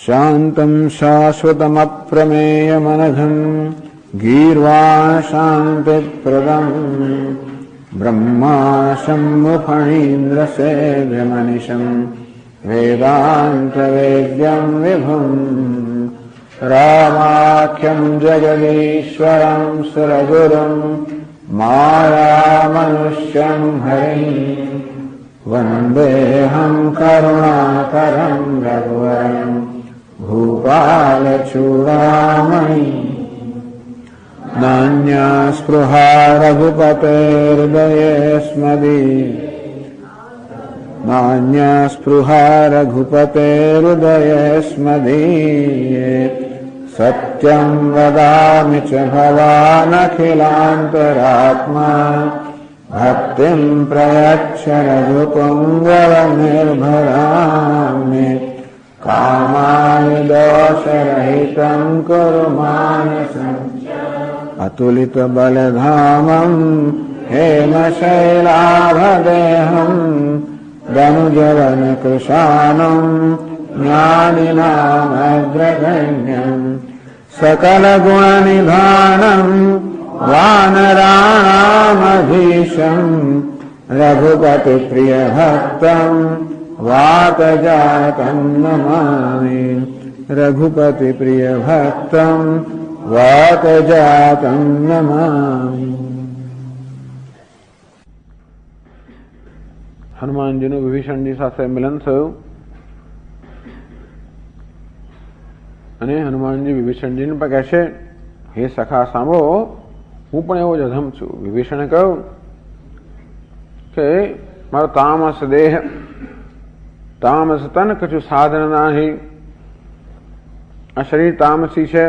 शान्तं शाश्वतमप्रमेयमनघं गीर्वाणशान्तिप्रदं ब्रह्मा शम्भुफणीन्द्रसेव्यमनिशं वेदान्तवेद्यं विभुम् रामाख्यं जगदीश्वरं सुरगुरुं मायामनुष्यं हरिं वन्देऽहं करुणाकरं रघुवरं भूपालचूडामणि नान्या स्पृहा रघुपतेर्हृदये स्मदीये सत्यं वदामि च भवानखिलान्तरात्मा भक्तिं प्रयच्छ रघुपुङ्गवनिर्भरामि कामानि दोषरहितं कुरु मानसं अतुलितबलधामं हेमशैलाभदेहं दनुजवनकृशानं ज्ञानिनामग्रगण्यं सकलगुणनिधानं वानराणामधीशं रघुपतिप्रियभक्तं वातजातं नमामि रघुपतिप्रियभक्तं वातजातं नमामि। હનુમાનજીનું વિભીષણજી સાથે મિલન થયું અને હનુમાનજી વિભીષણજીને પણ કહે છે, હે સખા સાંભળો, હું પણ એવો જ અધમ છું. વિભીષણે કહ્યું કે મારો તામસ દેહ, તામસ તન કછું સાધન નહીં. આ શરીર તામસી છે,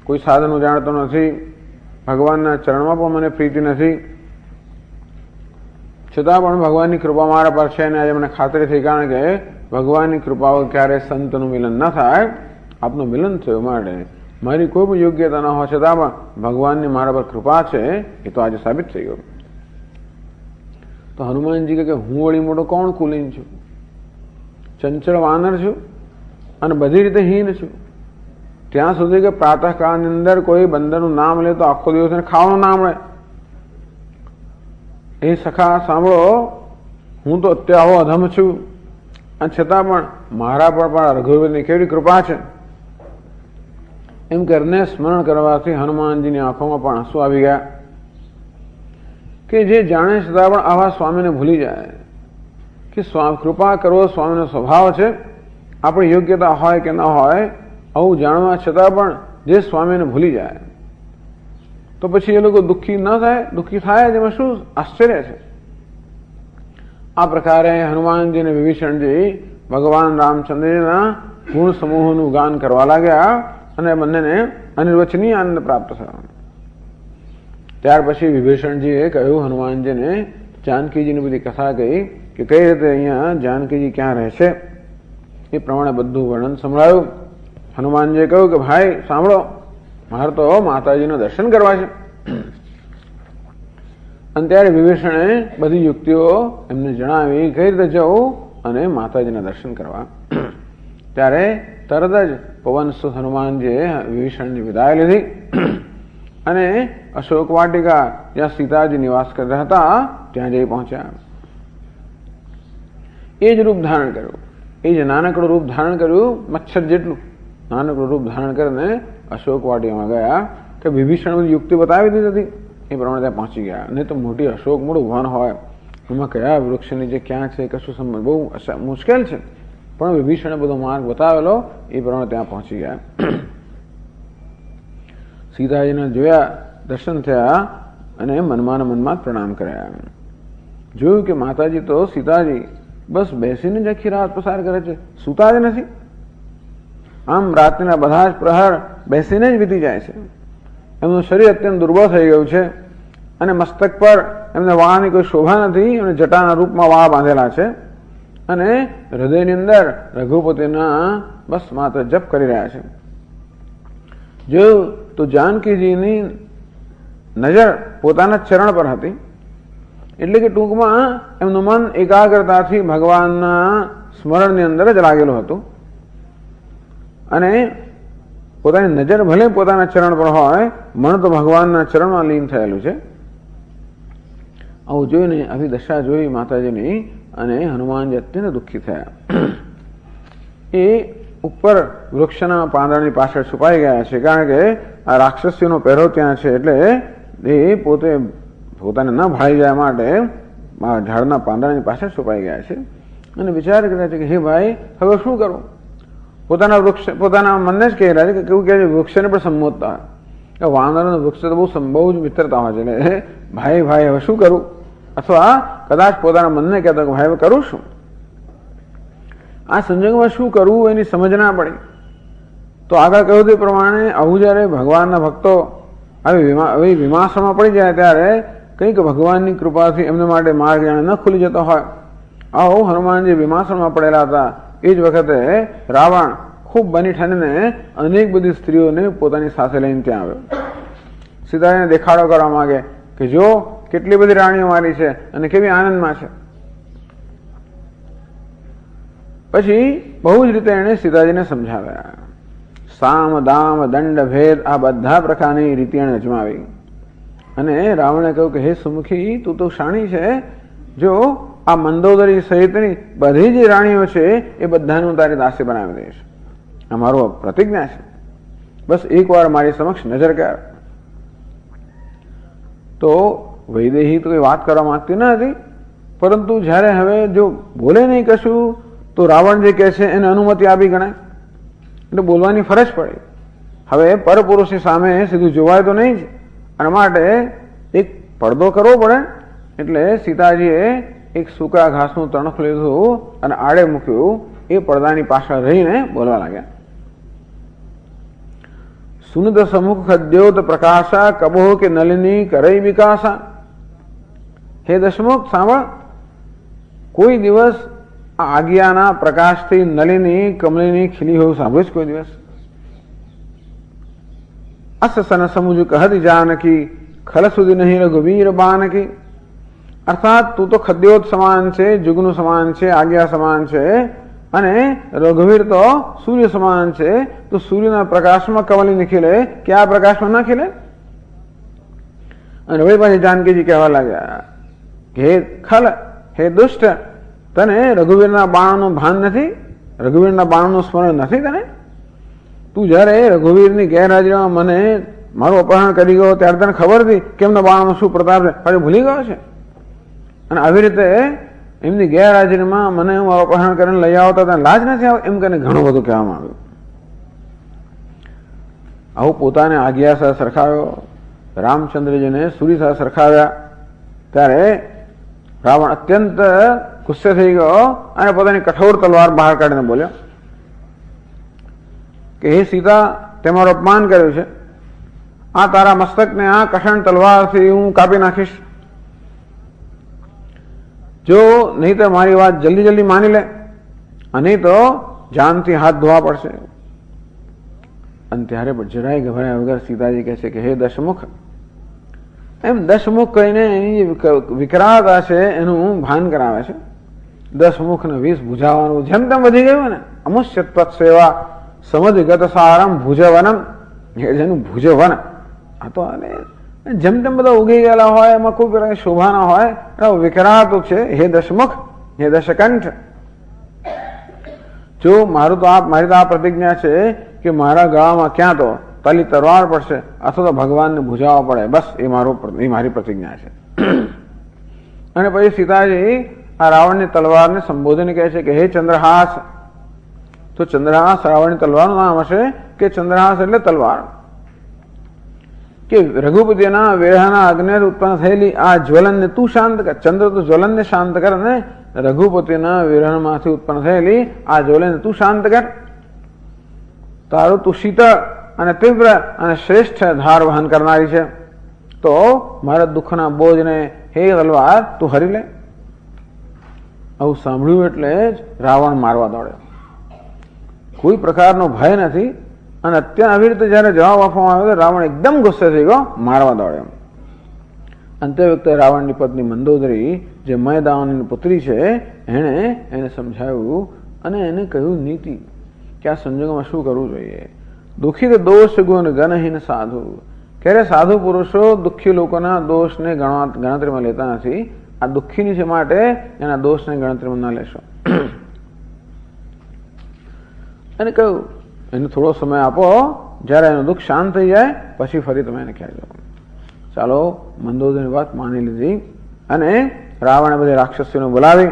કોઈ સાધન હું જાણતો નથી, ભગવાનના ચરણમાં પણ મને પ્રીતિ નથી, છતાં પણ ભગવાનની કૃપા મારા પર છે. અને આજે મને ખાતરી થઈ, કારણ કે ભગવાનની કૃપા ક્યારે સંતનું મિલન ન થાય, આપનું મિલન થયું માટે મારી કોઈ પણ યોગ્યતા ન હોવા છતાં પણ ભગવાનની મારા પર કૃપા છે, એ તો આજે સાબિત થઈ ગયું. તો હનુમાનજી કહે કે હું વળી મોટો કોણ કુલીન છું, ચંચળ વાનર છું અને બધી રીતે હીન છું. ત્યાં સુધી કે પ્રાતઃકાળની અંદર કોઈ બંદરનું નામ લે તો આખો દિવસ ખાવાનું નામ મળે. એ સખા સાંભળો, હું તો અત્યારે આવો અધમ છું અને છતાં પણ મારા પર પણ રઘુવીરની કેવી કૃપા છે. એમ કરીને સ્મરણ કરવાથી હનુમાનજીની આંખોમાં પણ આંસુ આવી ગયા કે જે જાણે છતાં પણ આવા સ્વામીને ભૂલી જાય કે કૃપા કરવો સ્વામીનો સ્વભાવ છે. આપણી યોગ્યતા હોય કે ન હોય, આવું જાણવા છતાં પણ જે સ્વામીને ભૂલી જાય તો પછી એ લોકો દુઃખી ન થાય, દુઃખી થાય જેમાં શું આશ્ચર્ય છે. આ પ્રકારે હનુમાનજી અને વિભીષણજી ભગવાન રામચંદ્રજીના ગુણ સમૂહોનું ગાન કરવા લાગ્યા અને બંનેને અનિર્વચનીય આનંદ પ્રાપ્ત થયો. ત્યાર પછી વિભીષણજીએ કહ્યું હનુમાનજીને, જાનકીજીની બધી કથા કહી કે કઈ રીતે અહીંયા જાનકીજી ક્યાં રહે છે, એ પ્રમાણે બધું વર્ણન સંભળાયું. હનુમાનજીએ કહ્યું કે ભાઈ સાંભળો, મારે તો માતાજીના દર્શન કરવા છે. અને ત્યારે વિભીષણે બધી યુક્તિઓ એમને જણાવી કઈ રીતે જવું અને માતાજીના દર્શન કરવા. ત્યારે તરત જ પવનસુત હનુમાનજીએ વિભીષણની વિદાય લીધી અને અશોક વાટિકા જ્યાં સીતાજી નિવાસ કરતા હતા ત્યાં જઈ પહોંચ્યા. એ જ રૂપ ધારણ કર્યું, એ જ નાનકડું રૂપ ધારણ કર્યું, મચ્છર જેટલું નાનકડું રૂપ ધારણ કરીને અશોક વાટિકામાં ગયા કે વિભીષણ બધી યુક્તિ બતાવી દીધી હતી, એ પ્રમાણે ત્યાં પહોંચી ગયા. નહીં તો મોટી અશોક મોટું વન હોય, એમાં કયા વૃક્ષ નીચે ક્યાં છે કશું સમજ બહુ મુશ્કેલ છે, પણ વિભીષણે બધો માર્ગ બતાવેલો, એ પ્રમાણે ત્યાં પહોંચી ગયા. સીતાજીને જોયા, દર્શન થયા અને મનમાં મનમાં પ્રણામ કર્યા. જોયું કે માતાજી તો સીતાજી બસ બેસીને જ આખી રાત પસાર કરે છે, સૂતા જ નથી. આમ રાત્રિના બધા જ પ્રહર બેસીને જ વીતી જાય છે. એમનું શરીર અત્યંત દુર્બળ થઈ ગયું છે અને મસ્તક પર એમને વાળની કોઈ શોભા નથી અને જટાના રૂપમાં વાળ બાંધેલા છે અને હૃદયની અંદર રઘુપતિના બસ માત્ર જપ કરી રહ્યા છે. જોયું તો જાનકીજીની નજર પોતાના ચરણ પર હતી, એટલે કે ટૂંકમાં એમનું મન એકાગ્રતાથી ભગવાનના સ્મરણની અંદર જ લાગેલું હતું. અને પોતાની નજર ભલે પોતાના ચરણ પર હોય, મન તો ભગવાનના ચરણમાં લીન થયેલું છે. આવું જોઈને, આવી દશા જોઈ માતાજીની, અને હનુમાનજી અત્યંત દુઃખી થયા. એ ઉપર વૃક્ષના પાંદડાની પાછળ છુપાઈ ગયા છે, કારણ કે આ રાક્ષસીઓનો પહેરો ત્યાં છે, એટલે એ પોતાને ન ભાળી જાય માટે ઝાડના પાંદડાની પાછળ છુપાઈ ગયા છે. અને વિચાર કર્યા છે કે હે ભાઈ, હવે શું કરવું? પોતાના મનને જ કહી રહ્યા છે કે કેવું કહે છે, વૃક્ષને પણ સંબોધતા હોય. વાંદરાનો વૃક્ષ તો બહુ જ મિત્રતા હોય છે, એટલે ભાઈ ભાઈ હવે શું કરવું? અથવા કદાચ પોતાના મનને કહેતો કે ભાઈ હવે કરું શું? આ સંજોગોમાં શું કરવું એની સમજ ના પડી. તો આગળ કહ્યું તે પ્રમાણે આવું જ્યારે ભગવાનના ભક્તો આવી વિમાસમાં પડી જાય ત્યારે કંઈક ભગવાનની કૃપાથી એમને માટે માર્ગ જાણે ન ખુલી જતો હોય. આવો હનુમાનજી વિમાસણમાં પડેલા હતા. એ જ વખતે રાવણ ખૂબ બની ઠાણીને અનેક બધી સ્ત્રીઓને પોતાની સાથે લઈને ત્યાં આવ્યો. સીતાજીને દેખાડો કરવા માંગે કે જો કેટલી બધી રાણીઓ મારી છે અને કેવી આનંદમાં છે. પછી બહુ જ રીતે એણે સીતાજીને સમજાવ્યા. સામ દામ દંડ ભેદ આ બધા પ્રકારની રીતિ એણે અજમાવી. અને રાવણે કહ્યું કે હે સુમુખી, તું તો શાણી છે. જો આ મંદોદરી સહિતની બધી જે રાણીઓ છે એ બધાનું તારી દાસી બનાવી દઈશ. આ મારો પ્રતિજ્ઞા છે. બસ એકવાર મારી સમક્ષ નજર કર. તો વૈદેહી તો એ વાત કરવા માંગતી ન હતી, પરંતુ જ્યારે હવે જો બોલે નહીં કશું તો રાવણ જે કહે છે એને અનુમતિ આપી ગણાય, એટલે બોલવાની ફરજ પડી. હવે પરપુરુષની સામે સીધું જોવાય તો નહીં જ, અને માટે એક પડદો કરવો પડે. એટલે સીતાજીએ એક સૂકા ઘાસનું તણખ લીધું અને આડે મૂક્યું. એ પડદાની પાછળ રહીને બોલવા લાગ્યા. સુનદ સમુખ ખદ્યોત પ્રકાશા કબો કે નલિની કરઈ વિકાસા. હે દશમુખ, સાંભળ, કોઈ દિવસ આ આજ્ઞાના પ્રકાશથી નલિની કમલિની ખીલી હોવું સાંભળ્યું કોઈ દિવસ? અસસન સમુજ કહતી જાનકી ખલ સુધી નહીં રઘુવીર બાનકી. અર્થાત તું તો ખદ્યોત સમાન છે, જુગનું સમાન છે, આજ્ઞા સમાન છે, અને રઘુવીર તો સૂર્ય સમાન છે. તો સૂર્યના પ્રકાશમાં કમલિની ખીલે કે આ પ્રકાશમાં ના ખીલે? અને વળી પાછી જાનકીજી કહેવા લાગ્યા કે હે ખલ, હે દુષ્ટ, તને રઘુવીરના બાણનું ભાન નથી? રઘુવીરના બાણનું સ્મરણ નથી તને? તું જયારે રઘુવીરની ગેરહાજરીમાં મને મારું અપહરણ કરી ગયો ત્યારે તને ખબર હતી કે એમના બાણનો શું પ્રતાપ છે? પાછો ભૂલી ગયો છે? અને આવી રીતે એમની ગેરહાજરીમાં મને હું અપહરણ કરીને લઈ આવતા તને લાજ નથી આવે? એમ કરીને ઘણું બધું કહેવામાં આવ્યું. આવું પોતાને આજ્ઞા સાથે સરખાવ્યો, રામચંદ્રજીને સૂર્ય સાથે સરખાવ્યા. ત્યારે રાવણ અત્યંત ગુસ્સે થઈ ગયો અને પોતાની કઠોર તલવાર બહાર કાઢીને બોલ્યો કે હે સીતા, તે મારું અપમાન કર્યું છે. આ તારા મસ્તકને આ કઠણ તલવારથી હું કાપી નાખીશ. જો નહીં તો મારી વાત જલ્દી જલ્દી માની લે, અને તો જાનથી હાથ ધોવા પડશે. અને ત્યારે પણ જરાય ગભરાયા વગર સીતાજી કહે છે કે હે દશમુખ, એમ દશમુખ કહીને એની વિકરાળતા છે એનું ભાન કરાવે છે. દશમુખ ને 20 ભુજાવાનું જેમ તેમ વધી ગયું ને. અમુષ્ય તત્ સેવા સમધિગત સારમ ભુજવનમ. જેનું ભુજવન, આ તો જેમ તેમ બધા ઉગી ગયેલા હોય, એમાં કોઈ પ્રકારની શોભા ના હોય, વિકરાળતું છે. હે દશમુખ, હે દશકંઠ, જો મારી તો આ પ્રતિજ્ઞા છે કે મારા ગળામાં ક્યાં તો તલી તરવાર પડશે અથવા તો ભગવાનને ભુજાવા પડે. બસ એ મારી પ્રતિજ્ઞા છે. અને પછી સીતાજી આ રાવણની તલવારને સંબોધન કહે છે કે હે ચંદ્રહાસ. તો ચંદ્રહાસ રાવણની તલવારનું નામ હશે કે ચંદ્રહાસ એટલે તલવાર. કે રઘુપતિના વેહાના અગ્નિ ઉત્પન્ન થયેલી આ જ્વલનને તું શાંત કર. ચંદ્ર તો જ્વલનને શાંત કર, અને રઘુપતિના વિરહમાંથી ઉત્પન્ન થયેલી આ જ્વલનને તું શાંત કર. તારું તું શીતળ અને તીવ્ર અને શ્રેષ્ઠ ધાર વહન કરનારી છે. તો મારા દુઃખના બોજને હે તલવાર તું હરી લે. આવું સાંભળ્યું એટલે જ રાવણ મારવા દોડ્યો. કોઈ પ્રકારનો ભય નથી. અને અત્યારે આવી રીતે જયારે જવાબ આપવામાં આવ્યો તો રાવણ એકદમ ગુસ્સે થઈ ગયો, મારવા દોડ્યો. અંતે વખતે રાવણની પત્ની મંદોદરી, જે મયદાવની પુત્રી છે, એને સમજાવ્યું અને એને કહ્યું નીતિ કે આ સંજોગોમાં શું કરવું જોઈએ. દુઃખી દોષ ગુણ ગણહીન સાધુ. ક્યારે સાધુ પુરુષો દુઃખી લોકોના દોષને ગણતરીમાં લેતા નથી. આ દુઃખીની છે માટે એના દોષને ગણતરીમાં ન લેશો. અને કહ્યું એને થોડો સમય આપો, જ્યારે એનું દુઃખ શાંત થઈ જાય પછી ફરી તમે એને ખ્યાલ જાઓ. ચાલો, મંદોદરીની વાત માની લીધી અને રાવણે બધી રાક્ષસીઓને બોલાવી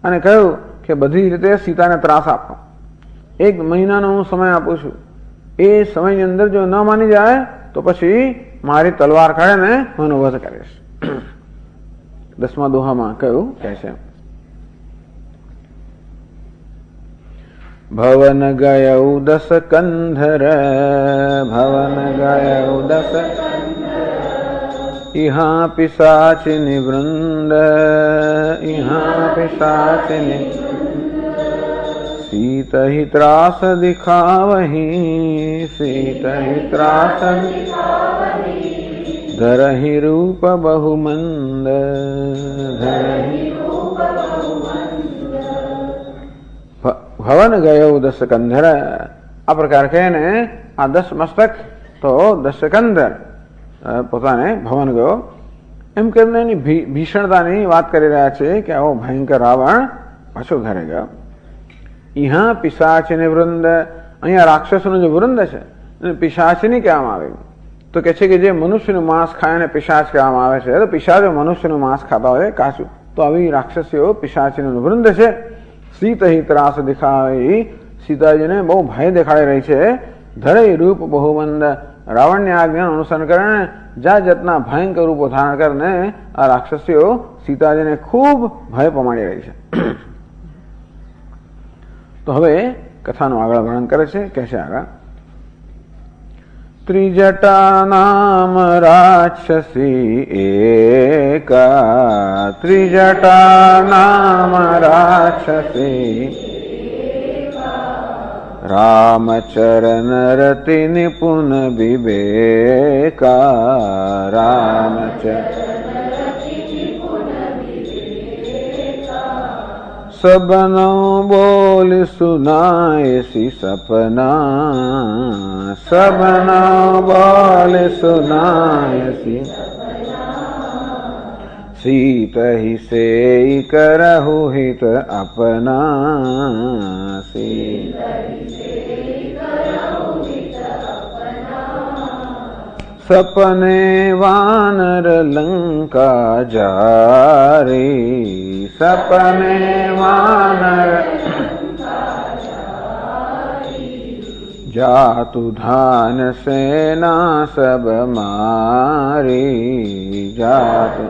અને કહ્યું કે બધી રીતે સીતાને ત્રાસ આપો. 1 મહિનાનો હું સમય આપું છું. એ સમયની અંદર જો ન માની જાય તો પછી મારી તલવાર કાઢીને હું એનો વધ કરીશ. 10મા દોહામાં કહ્યું કે છે ભવન ગયૌ 10 કંધર ભવન ગયૌ 10 ઇહા પિશાચિની વૃંદ ઇહા પિશાચિની सीत ही त्रास दिखावही सीत ही त्रास धरहि रूप बहुमंद भवन गयो 10 कंधर. આ પ્રકાર કહીને આ 10 મસ્તક તો 10 કંધર પોતાને ભવન ગયો એમ કરીને એની ભીષણતાની વાત કરી રહ્યા છે કે આવો ભયંકર રાવણ પાછો ઘરે ગયો. यहाँ पिशाचिनी वृंद, અહીંયા રાક્ષસોનો જે વૃંદ છે એને પિશાચિની કહેવામાં આવે. તો કે છે કે જે મનુષ્યનું માંસ ખાય એને પિશાચ કહેવામાં આવે છે. તો પિશાચો મનુષ્યનું માંસ ખાતા હોય કાચું, તો આવી રાક્ષસીઓ પિશાચીનું વૃંદ છે. સીત હિ ત્રાસ દેખાવી, સીતાજીને બહુ ભય દેખાડી રહી છે. ધરે રૂપ બહુમંદ, રાવણની આજ્ઞાનું અનુસરણ કરીને જાત જાતના ભયંકર રૂપો ધારણ કરીને આ રાક્ષસીઓ સીતાજીને ખૂબ ભય પમાડી રહી છે. તો હવે કથાનું આગળ વર્ણન કરે છે. કહે છે આગળ ત્રિજટા નામ રાક્ષસી એકા ત્રિજટા નામ રાક્ષસી રામચરણ રતિ નિપુન વિવેકા રામચરણ सबनो बोल सुनायसी सपना सबनो बोल सुनायसी सीत ही से करहु हित अपना सीत सपने वानर लंका जारी सपने वानर जातु धान सेना सब मारी जातु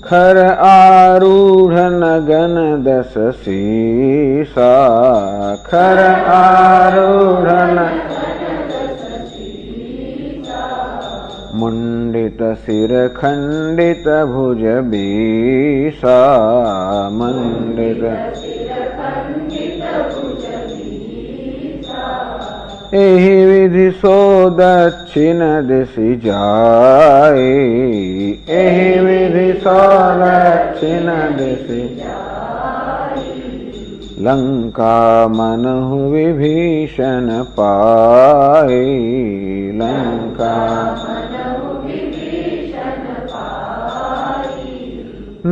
खर आरूढ़ नगन 10 सीसा खर आरूढ़ मुंडित सिर खंडित भुज बीसा मंडित एहि विधि सो दक्षिण दिशि जाए एहि विधि सो दक्षिण दिशि लंका मनहु विभीषण पाए लंका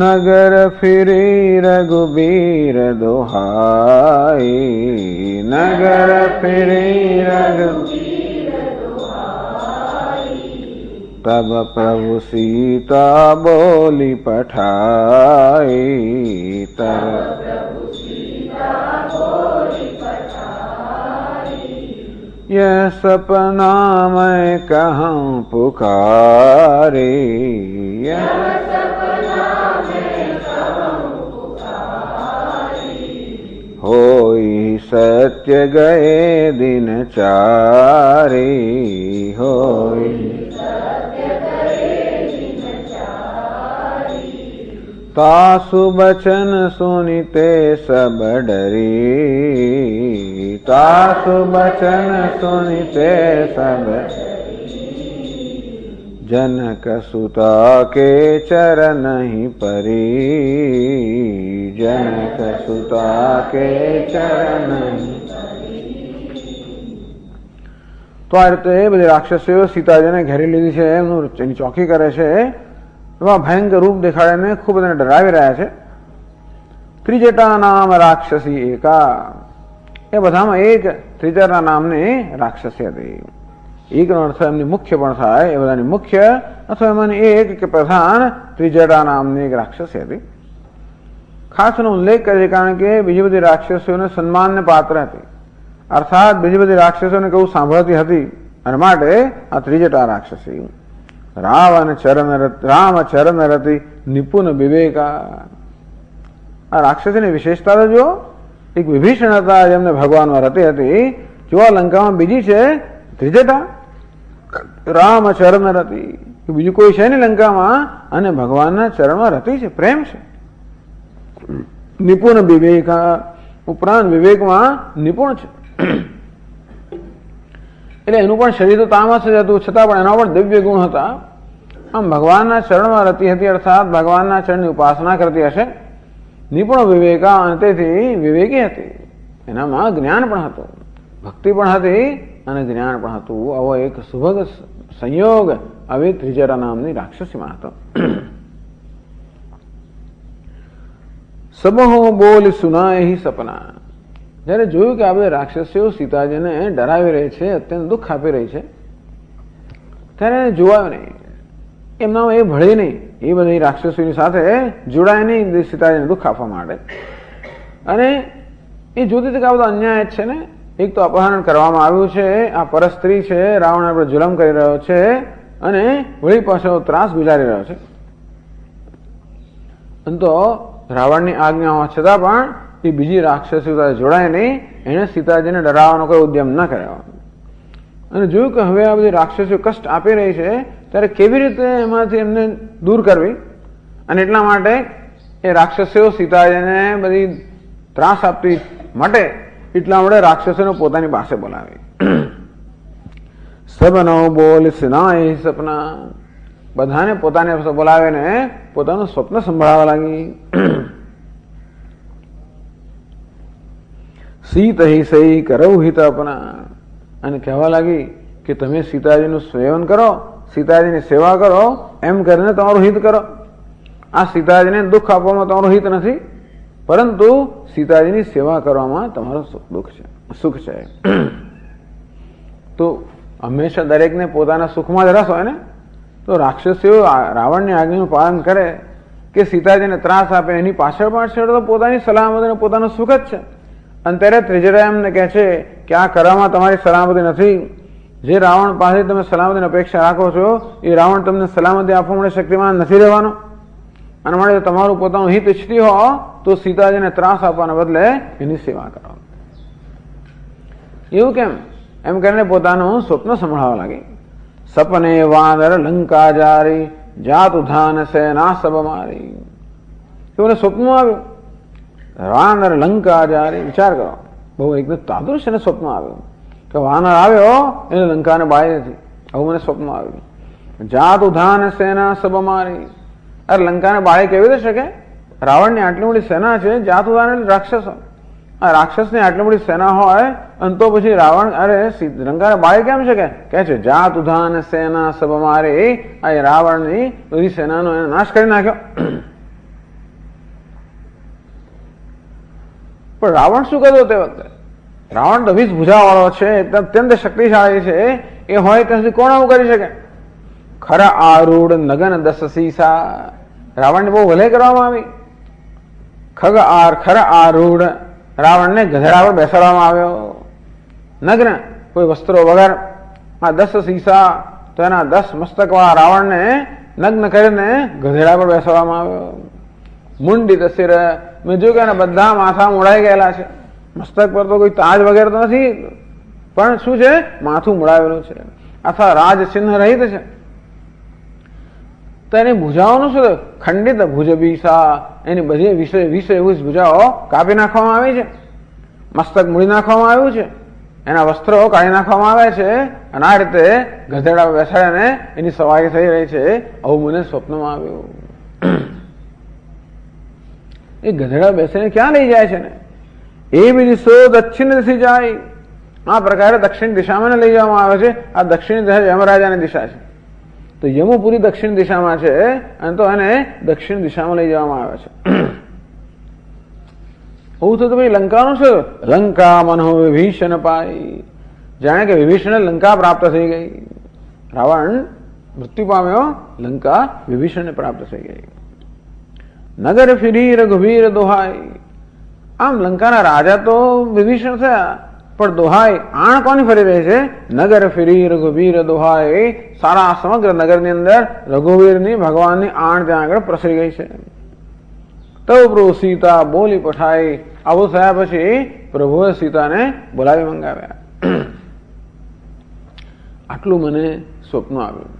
नगर फिरी रघुबीर दोहाई नगर फिरी रघुबीर दोहाई तब प्रभु सीता बोली पठाई तब प्रभु सीता बोली पठाई यह सपना मैं कहूँ पुकारे यह होई सत्य गए दिन चारे होई सत्य गए दिन चारे तासु बचन सुनिते सब डरी तासु बचन सुनिते सब जनक सुता के चरण ही परी, जनक सुता के चरण ही। તો આ રીતે બધી રાક્ષસીઓ સીતાજીને ઘેરી લીધી છે, એની ચોકી કરે છે, એવા ભયંકર રૂપ દેખાડીને ખૂબ એને ડરાવી રહ્યા છે. ત્રિજટા નામ રાક્ષસી એકા, એ બધામાં એક ત્રિજટા નામની રાક્ષસી હતી. એકનો અર્થ એમની મુખ્ય પણ થાય, એ બધાની મુખ્ય અથવા એમાંની એક કે પ્રધાન ત્રિજટા નામની એક રાક્ષસી હતી. ખાસ એનો ઉલ્લેખ કરે છે કારણ કે બીજી બધી રાક્ષસીઓને સન્માનને પાત્ર હતી, અર્થાત બીજી બધી રાક્ષસોને કહું સાંભળતી હતી, અને માટે આ ત્રિજટા રાક્ષસી. રામ ચરણ રતિ નિપુણ વિવેકા, આ રાક્ષસીની વિશેષતા તો જો એક વિભીષણ હતા જેમને ભગવાનમાં રતિ હતી, જો આ લંકામાં બીજી છે ત્રિજટા, રામ ચરણ રતિ, બીજું કોઈ છે નહીં લંકામાં, અને ભગવાનના ચરણમાં રતિ છે, પ્રેમ છે. નિપુણ વિવેકા, ઉપરાંત વિવેકમાં નિપુણ છે. એટલે એનું પણ શરીર તો તામસ જ હતું, છતાં પણ એના પણ દિવ્ય ગુણ હતા. આમ ભગવાનના ચરણમાં રતિ હતી, અર્થાત ભગવાનના ચરણની ઉપાસના કરતી હશે. નિપુણ વિવેકા, અને તેથી વિવેકી હતી, એનામાં જ્ઞાન પણ હતું, ભક્તિ પણ હતી અને જ્ઞાન પણ હતું. આવો એક સુભગ સંયોગ આવી ત્રિજટા નામની રાક્ષસીમાં હતો. સબહો બોલ સુનાય સપના, જયારે જોયું કે આ બધી રાક્ષસીઓ સીતાજીને ડરાવી રહી છે, અત્યંત દુઃખ આપી રહી છે, ત્યારે એને જોવાયું નહીં, એમનામાં એ ભળે નહીં, એ બધી રાક્ષસીઓની સાથે જોડાય નહીં સીતાજીને દુઃખ આપવા માટે. અને એ જોતી હતી કે આ બધો અન્યાય જ છે ને, એક તો અપહરણ કરવામાં આવ્યું છે, આ પરસ્ત્રી છે, રાવણ પર જુલમ કરી રહ્યો છે, અને વળી પાછો ત્રાસ ગુજારી રહ્યો છે. તો રાવણની આજ્ઞા હોવા છતાં પણ એ બીજી રાક્ષસીઓ સાથે જોડાય નહીં, એને સીતાજીને ડરાવવાનો કોઈ ઉદ્યમ ન કર્યો. અને જોયું કે હવે આ બધી રાક્ષસીઓ કષ્ટ આપી રહી છે, ત્યારે કેવી રીતે એમાંથી એમને દૂર કરવી, અને એટલા માટે એ રાક્ષસીઓ સીતાજીને બધી ત્રાસ આપતી માટે એટલા માટે રાક્ષસોને પોતાની પાસે બોલાવી. સબનો બોલ સિનાય સપના, બધાને પોતાની પાસે બોલાવીને પોતાનું સ્વપ્ન સંભળાવવા લાગી. સીત હિ સહી કરવ હિત અપના, અને કહેવા લાગી કે તમે સીતાજીનું સેવન કરો, સીતાજીની સેવા કરો, એમ કરીને તમારું હિત કરો. આ સીતાજીને દુઃખ આપવામાં તમારું હિત નથી, પરંતુ સીતાજીની સેવા કરવામાં તમારું સુખ છે. તો હંમેશા દરેકને પોતાના સુખમાં જ રસ હોય ને, તો રાક્ષસીઓ રાવણની આજ્ઞાનું પાલન કરે કે સીતાજીને ત્રાસ આપે, એની પાછળ તો પોતાની સલામતી અને પોતાનું સુખ જ છે. અને ત્યારે ત્રિજટા એમને કહે છે કે આ કરવામાં તમારી સલામતી નથી. જે રાવણ પાસે તમે સલામતીની અપેક્ષા રાખો છો, એ રાવણ તમને સલામતી આપવા માટે શક્તિમાન નથી રહેવાનો. અને માટે તમારું પોતાનું હિત ઈચ્છતી હો તો સીતાજીને ત્રાસ આપવાના બદલે એની સેવા કરો. એવું કેમ? એમ કરીને પોતાનું સ્વપ્ન સંભળાવવા લાગી. સપને વાનર લંકા જારી, જાત ઉધાન સેના સબ મારી. એવું સ્વપ્નમાં આવ્યું, વાનર લંકા જારી. વિચાર કરો, બહુ એકદમ તાદૃશ એને સ્વપ્ન આવ્યું કે વાનર આવ્યો એને લંકાને બાળી નથી. આવું મને સ્વપ્ન આવ્યું. જાત ઉધાન સેના સબ મારી. અરે લંકાને બાળી કેવી રીતે શકે? રાવણની આટલી મોટી સેના છે, જાત ઉધાન એટલે રાક્ષસો. આ રાક્ષસની આટલી મોટી સેના હોય અને તો પછી રાવણ લંકાને બાળી કેમ શકે? કે છે જાત ઉધાન સેના સબ મારી. આ રાવણની બધી સેનાનો એને નાશ કરી નાખ્યો. પણ રાવણ શું કરતો તે વખતે? રાવણ તો 20 ભુજાવાળો છે, અત્યંત શક્તિશાળી છે, એ હોય ત્યાં સુધી કોણ આવું કરી શકે? ખરા આરૂઢ નગન 10 સીસા, રાવણને બહુ ભલે કરવામાં આવી. ખરા આરૂઢ, રાવણને ગધેડા પર બેસાડવામાં આવ્યો, નગ્ન, કોઈ વસ્ત્રો વગર. આ 10 સીસા, તો એના 10 મસ્તકવાળા રાવણને નગ્ન કરીને ગધેડા પર બેસાડવામાં આવ્યો. મુંડિત શિર, મેં જોયું કે એના બધા માથા મોડાઈ ગયેલા છે. મસ્તક પર તો કોઈ તાજ વગેરે તો નથી, પણ શું છે? માથું મોડાવેલું છે, અથવા રાજ ચિહ્ન રહિત છે. તો એની ભુજાઓનું શું થયું? ખંડિત ભુજ બીસા, એની બધી 20 ભુજાઓ કાપી નાખવામાં આવી છે, મસ્તક મૂડી નાખવામાં આવ્યું છે. એના વસ્ત્રો કાઢી નાખવામાં આવે છે અને આ રીતે ગધેડા બેસાડીને એની સવારી થઈ રહી છે. આવું મને સ્વપ્નમાં આવ્યું. એ ગધેડા બેસીને ક્યાં લઈ જાય છે ને? એવી દિશો દક્ષિણ દિશી જાય. આ પ્રકારે દક્ષિણ દિશામાં લઈ જવામાં આવે છે. આ દક્ષિણ દિશા યમરાજાની દિશા છે. તો યમપુરી દક્ષિણ દિશામાં છે અને તો એને દક્ષિણ દિશામાં લઈ જવામાં આવે છે. એવું થતું ભાઈ લંકાનું છે. લંકા મનો વિભીષણ પાઈ. જાણે કે વિભીષણ લંકા પ્રાપ્ત થઈ ગઈ. રાવણ મૃત્યુ પામ્યો, લંકા વિભીષણને પ્રાપ્ત થઈ ગઈ. નગર ફિરી રઘુવીર દોહાઈ. આમ લંકાના રાજા તો વિભીષણ થયા, પણ દોહાઈ આણ કોની ફરી રહી છે? નગર ફિરી રઘુવીર દોહાઈ. સારા સમગ્ર નગરની અંદર રઘુવીરની ભગવાનની આણ ત્યાં આગળ પ્રસરી ગઈ છે. તવ પ્રભુ સીતા બોલી પઠાઈ. આવું થયા પછી પ્રભુએ સીતાને બોલાવી મંગાવ્યા. આટલું મને સ્વપ્ન આવ્યું.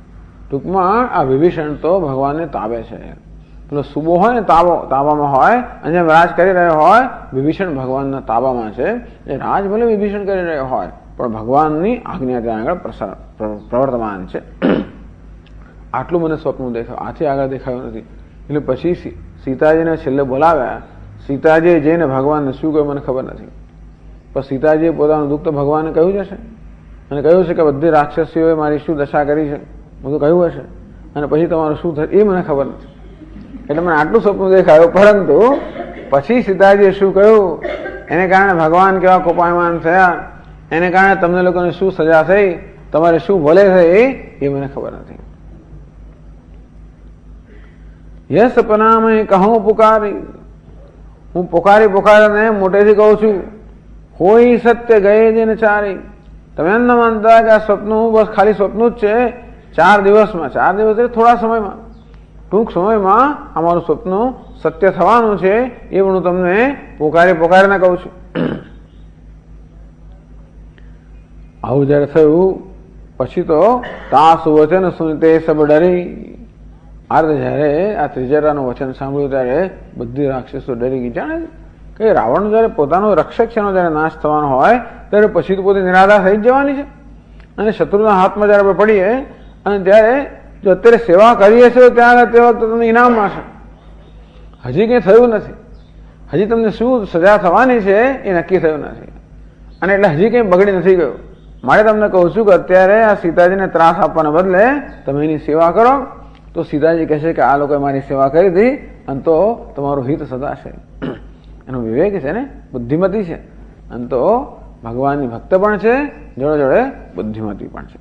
ટૂંકમાં આ વિભીષણ તો ભગવાનને તાબે છે. પેલો સુબો હોય ને તાબામાં હોય અને જેમ રાજ કરી રહ્યો હોય, વિભીષણ ભગવાનના તાબામાં છે. એ રાજ ભલે વિભીષણ કરી રહ્યો હોય પણ ભગવાનની આજ્ઞા ત્યાં આગળ પ્રવર્તમાન છે. આટલું મને સ્વપ્ન દેખાયું. આથી આગળ દેખાયું નથી. એટલે પછી સીતાજીને છેલ્લે બોલાવ્યા. સીતાજીએ જઈને ભગવાનને શું કહ્યું મને ખબર નથી, પણ સીતાજીએ પોતાનું દુઃખ તો ભગવાનને કહ્યું જ હશે અને કહ્યું છે કે બધી રાક્ષસીઓએ મારી શું દશા કરી છે, બધું કહ્યું હશે. અને પછી તમારું શું થયું એ મને ખબર નથી. એટલે મને આટલું સ્વપ્ન દેખાયું. પરંતુ પછી સીતાજીએ શું કહ્યું, એને કારણે ભગવાન કેવા કોપાયમાન થયા, એને કારણે તમને લોકોને શું સજા થઈ, તમારે શું ભલે થઈ એ મને ખબર નથી. યસ સપનામય કહું પુકારી. હું પુકારીને મોટેથી કહું છું, હોય સત્ય ગયે દિન ચારી. તમે એમ ના માનતા કે આ સ્વપ્ન બસ ખાલી સ્વપ્ન જ છે. 4 દિવસમાં, 4 દિવસ એટલે થોડા સમયમાં, ટૂંક સમયમાં અમારું સ્વપ્ન સત્ય થવાનું છે. એ પણ હું તમને પુકારીને કહું છું. આવું જયારે થયું પછી તો તાસુ વચન સુનતે સબ ડરી. જયારે આ ત્રિજટાનું વચન સાંભળ્યું ત્યારે બધી રાક્ષસો ડરી ગઈ. જાણે કે રાવણ જયારે પોતાનો રક્ષક છે, જયારે નાશ થવાનો હોય ત્યારે પછી તો પોતે નિરાધાર થઈ જ જવાની છે. અને શત્રુના હાથમાં જયારે આપણે પડીએ અને ત્યારે જો અત્યારે સેવા કરીએ છીએ ત્યારે તે વખતે તમને ઇનામ મળશે. હજી કંઈ થયું નથી. હજી તમને શું સજા થવાની છે એ નક્કી થયું નથી. અને એટલે હજી કંઈ બગડી નથી ગયું. મારે તમને કહું છું કે અત્યારે આ સીતાજીને ત્રાસ આપવાના બદલે તમે એની સેવા કરો. તો સીતાજી કહેશે કે આ લોકોએ મારી સેવા કરી હતી અને તો તમારું હિત સદાશે. એનો વિવેક છે ને, બુદ્ધિમતી છે, અને તો ભગવાનની ભક્ત પણ છે, જોડે જોડે બુદ્ધિમતી પણ છે.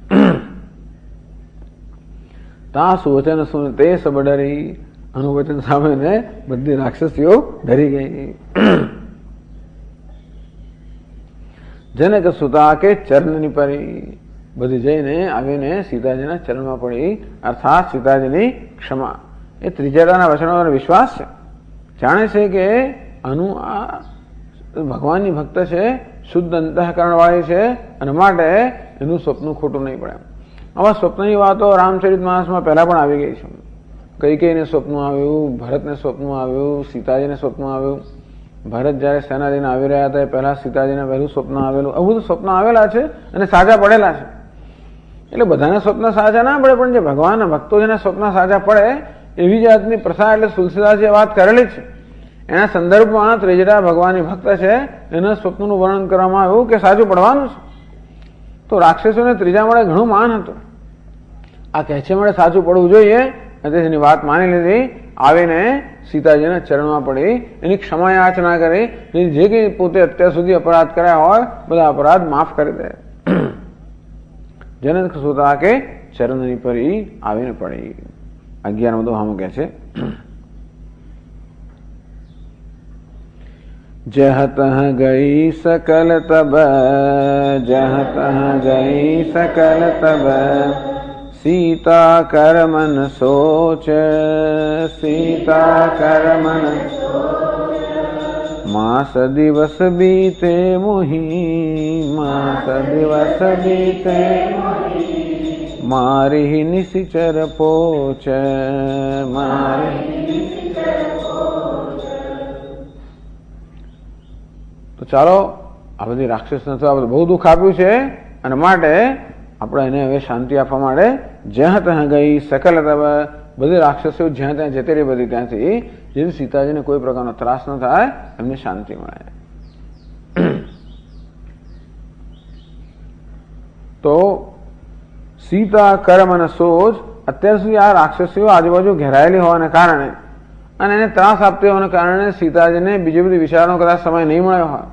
તાસુ વચન સુન તે સબ ડરી. અનુવચન સામે બધી રાક્ષસીઓ ડરી ગઈ. જનક સુતા કે ચરણની પરી. બધી જઈને આવીને સીતાજીના ચરણમાં પડી. અર્થાત સીતાજીની ક્ષમા. એ ત્રિજટાના વચનોનો વિશ્વાસ છે. જાણે છે કે આનું આ ભગવાનની ભક્ત છે, શુદ્ધ અંતઃકરણ વાળી છે, અને માટે એનું સ્વપ્ન ખોટું નહીં પડે. આવા સ્વપ્નની વાતો રામચરિત માનસમાં પહેલા પણ આવી ગઈ છે. કૈકેયીને સ્વપ્ન આવ્યું, ભરતને સ્વપ્ન આવ્યું, સીતાજીને સ્વપ્ન આવ્યું. ભરત જયારે સેના લઈને આવી રહ્યા હતા એ પહેલા સીતાજીને વહેલું સ્વપ્ન આવેલું. આવું બધું સ્વપ્ન આવેલા છે અને સાજા પડેલા છે. એટલે બધાના સ્વપ્ન સાજા ના પડે, પણ જે ભગવાનના ભક્તો જેના સ્વપ્ન સાજા પડે એવી જાતની પ્રથા એટલે તુલસીદાસજીએ વાત કરેલી છે. એના સંદર્ભમાં ત્રિજટા ભગવાનની ભક્ત છે, એના સ્વપ્નનું વર્ણન કરવામાં આવ્યું કે સાચું પડવાનું છે. તો રાક્ષસોને ત્રીજા મળે ઘણું માન હતું. આ કહે છે મળે સાચું પડવું જોઈએ, અને તેની વાત માની લીધી. આવીને સીતાજીના ચરણમાં પડી, એની ક્ષમા યાચના કરી. જે કંઈ પોતે અત્યાર સુધી અપરાધ કર્યા હોય બધા અપરાધ માફ કરી દે. જનક સુતા કે ચરણની પરી આવીને પડી. 11મો દોહામાં કહે છે, જહત ગઈ સકલ તબ, જહત ગઈ સકલ તબ, सीता कर मन सोच, सीता कर मन मास दिवस बीते मोही, मास दिवस बीते मारी निशिचर पोच, मारी. તો ચાલો આ બધી રાક્ષસ નથી, આ બધું બહુ દુઃખ આપ્યું છે, અને માટે આપણે એને હવે શાંતિ આપવા માટે જ્યાં ત્યાં ગઈ સકલ બધી રાક્ષસો જ્યાં ત્યાં જતી રહી બધી ત્યાંથી, જેથી સીતાજીને કોઈ પ્રકારનો ત્રાસ ન થાય, એમને શાંતિ મળે. તો સીતા કર્મ અને સોચ અત્યાર સુધી આ રાક્ષસીઓ આજુબાજુ ઘેરાયેલી હોવાને કારણે અને એને ત્રાસ આપતી હોવાને કારણે સીતાજીને બીજી બધી વિચારનો કદાચ સમય નહીં મળ્યો હોય,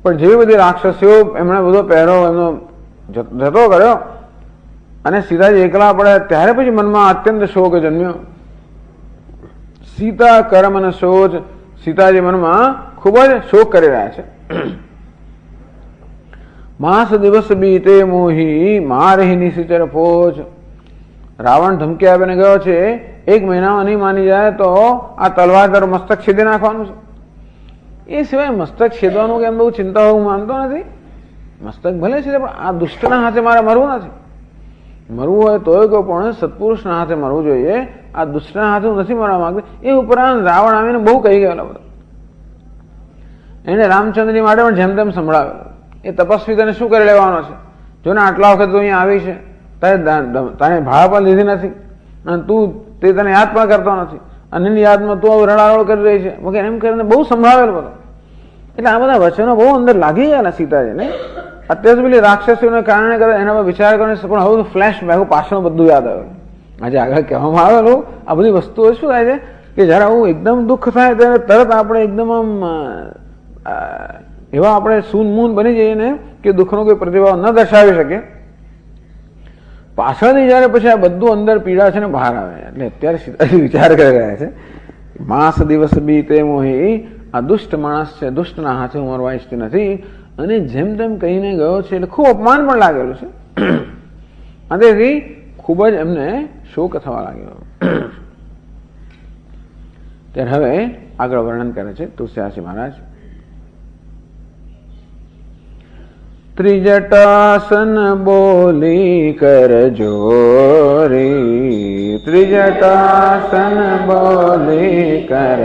પણ જેવી બધી રાક્ષસીઓ એમણે બધો પહેરો એમનો જતો કર્યો અને સીતાજી એકલા પડે ત્યારે પછી મનમાં અત્યંત શોક જન્મ્યો. સીતા કર્મ અને સોચ, સીતાજી મનમાં ખૂબ જ શોક કરી રહ્યા છે. માસ દિવસ બીતે મોહી મારહી નિશિચર પોચ. રાવણ ધમકી આપીને ગયો છે, 1 મહિનામાં નહીં માની જાય તો આ તલવાર તારું મસ્તક છેદી નાખવાનું છે. એ સિવાય મસ્તક છેદવાનું કેમ બહુ ચિંતા હું માનતો નથી. મસ્તક ભલે છે, પણ આ દુષ્ટના હાથે મારે મરવું નથી. મરવું હોય તોય કહો, પણ સત્પુરુષના હાથે મરવું જોઈએ. આ દુષ્ટના હાથે હું નથી મરવા માંગતો. એ ઉપરાંત રાવણ આવીને બહુ કહી ગયેલો બધો. એને રામચંદ્રજી માટે પણ જેમ તેમ સંભળાવેલો. એ તપસ્વી તને શું કરી લેવાનો છે? જો ને આટલા વખત તું અહીંયા આવી છે, તારે ભાડા પણ લીધી નથી, અને તું તે તને યાદ પણ કરતો નથી, અને એની યાદમાં તું રડારોડ કરી રહી છે વગેરે એમ કરીને બહુ સંભળાવેલો બધો. એટલે આ બધા વચનો બહુ અંદર લાગી ગયા સીતાજીને. અત્યાર સુધી રાક્ષસીઓને કારણે એના પર વિચાર કરીને પણ હવે ફ્લેશ બેક પાછળ બધું યાદ આવે. આજે આગળ કહેવામાં આવેલું આ બધી વસ્તુઓ શું થાય છે કે જયારે આવું એકદમ દુઃખ થાય ત્યારે તરત આપણે એકદમ આમ એવા આપણે સૂન મૂન બની જઈએ ને કે દુઃખનો કોઈ પ્રતિભાવ ન દર્શાવી શકે. પાછળથી જયારે પછી આ બધું અંદર પીડા છે ને બહાર આવે. એટલે અત્યારે સીતાજી વિચાર કરી રહ્યા છે, માસ દિવસ બીતે મોહી, આ દુષ્ટ માણસ છે, દુષ્ટના હાથે હું મરવા ઈચ્છતી નથી, અને જેમ તેમ કહીને ગયો છે, એટલે ખૂબ અપમાન પણ લાગેલું છે. અને તેથી ખૂબ જ એમને શોક થવા લાગ્યો. ત્યારે હવે આગળ વર્ણન કરે છે તુલસીદાસજી મહારાજ. ત્રિજટાસન બોલી કર જોરી, ત્રિજટાસન બોલી કર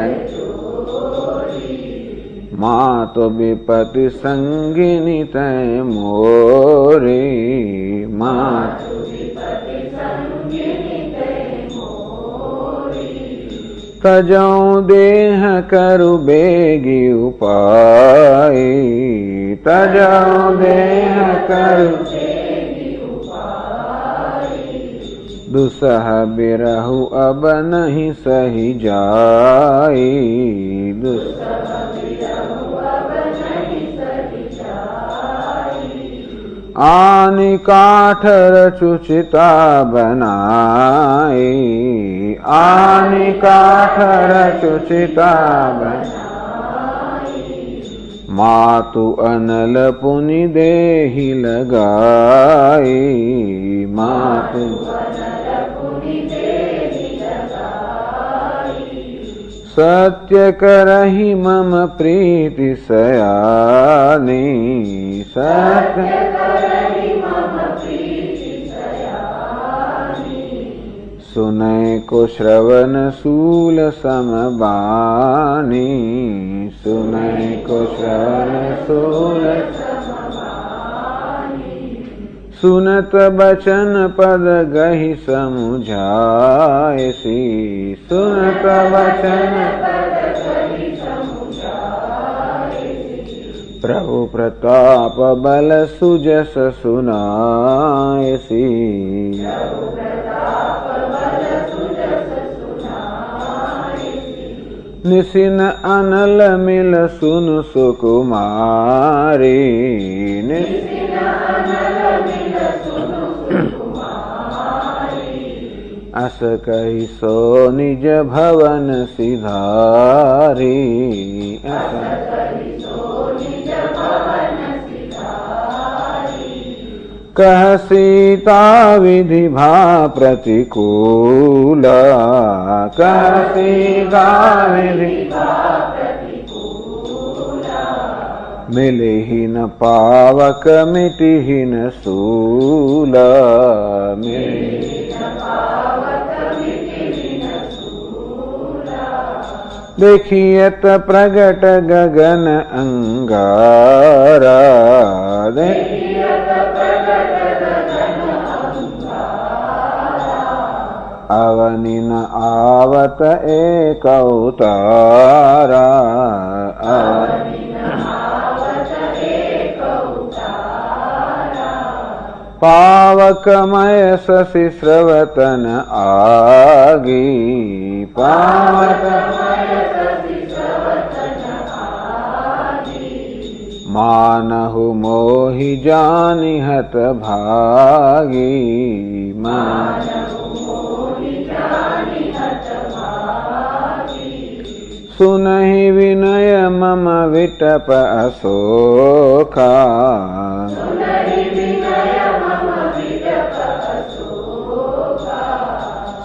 મા તો વિપતિ સંગિની તય મોરી, મા તજઉ દેહ કરુ બેગી ઉપાય, તજઉ દેહ કરુ દુસહ બિરહુ અબ નહીં સહી જાય, આની કાઠ રચુચિતા બનાઈ, આની કાઠ રચુચિતા બનાઈ, માતુ અનલ પુનિ દેહી લગાઈ, માતુ સત્ય કરહી મમ પ્રીતિ સયાની, સત્ય સુનય કો શ્રવણ શૂલ સમબાની, સુનય કો શ્રવણ શૂલ સુનત બચન પદ ગહી સમુઝાયસી, સુનત બચન પ્રભુ પ્રતાપ બલ સુજસ સુનાયસી, નિસિન અનલ મિલ સુન સુકુમારી, અસ કહી સો નિજ ભવન સિધારી, કહ સીતા વિધિ ભા પ્રતિકૂલ, કહ સીતા વિધિ મિલિહિ ન પાવક મિટિહિ ન શૂલ, देखियत प्रगट गगन अंगारा, अवनि न आवत एक अवतारा, पावकमय शशि स्रवतन आगी, मानहु मोहि जानिहत भागी, सुनहि विनय मम विटप अशोका,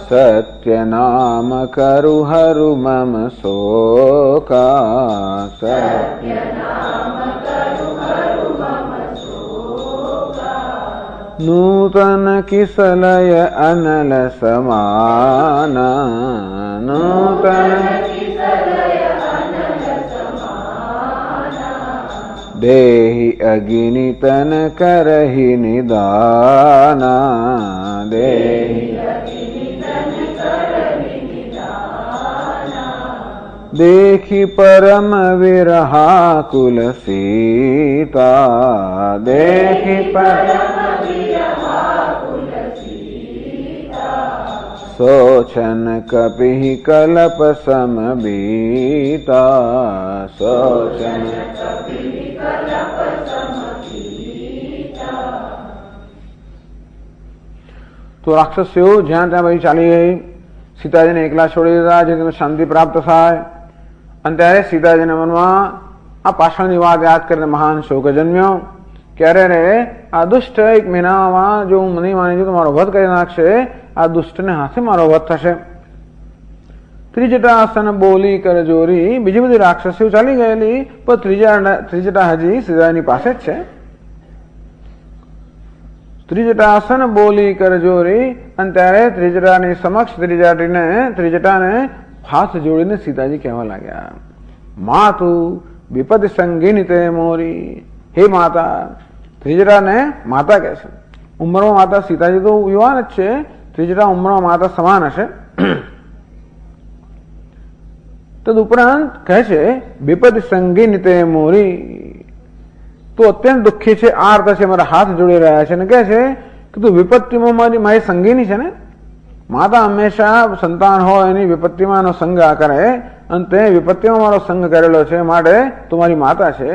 सत्य नाम करु हरु मम शोका, नूतन किसलय अनल समाना, नूतन देहि अगिनितन करहि निदाना, देहि देखि परम विरहाकुल सीता, देखि परम सोचन कपिहि कलप सम बीता, सोचन तो રાક્ષસીઓ જ્યાં ત્યાં બધી ચાલી ગઈ. સીતાજીને એકલા છોડી દીધા જેથી શાંતિ પ્રાપ્ત થાય. અને ત્યારે સીતાજીના મનમાં આ પાછળની વાત યાદ કરીને મહાન શોક જન્મ્યો કે અરે રે આ દુષ્ટ એક મહિનામાં જો હું નહીં માની છું તો મારો વધ કરી નાખશે, આ દુષ્ટને હાથે મારો વધ થશે. ત્રિજટાસન બોલી કર જોરી, બીજી બધી રાક્ષસીઓ ચાલી ગયેલી પણ ત્રિજટા હજી સીતાજીની પાસે જ છે. ત્રિજટાસન બોલી કર જોરી, અને ત્યારે ત્રિજટાની સમક્ષ ત્રિજટાને હાથ જોડીને સીતાજી કહેવા લાગ્યા, માતુ વિપદ સંગીની તે મોરી. હે માતા, ત્રિજટાને માતા કહે છે. ઉંમરમાં માતા, સીતાજી તો યુવાન જ છે, ત્રિજટા ઉંમરમાં માતા સમાન હશે. તદુપરાંત કહે છે વિપદ સંગીની તે મોરી, તું અત્યંત દુઃખી છે, આર્ત છે, મારા હાથ જોડી રહ્યા છે અને કહે છે કે તું વિપત્તિમાં મારી સંગીની છે ને. માતા હંમેશા સંતાન હોય એની વિપત્તિમાં એનો સંગ કરે, અને તે વિપત્તિમાં મારો સંગ કરેલો છે માટે તું મારી માતા છે.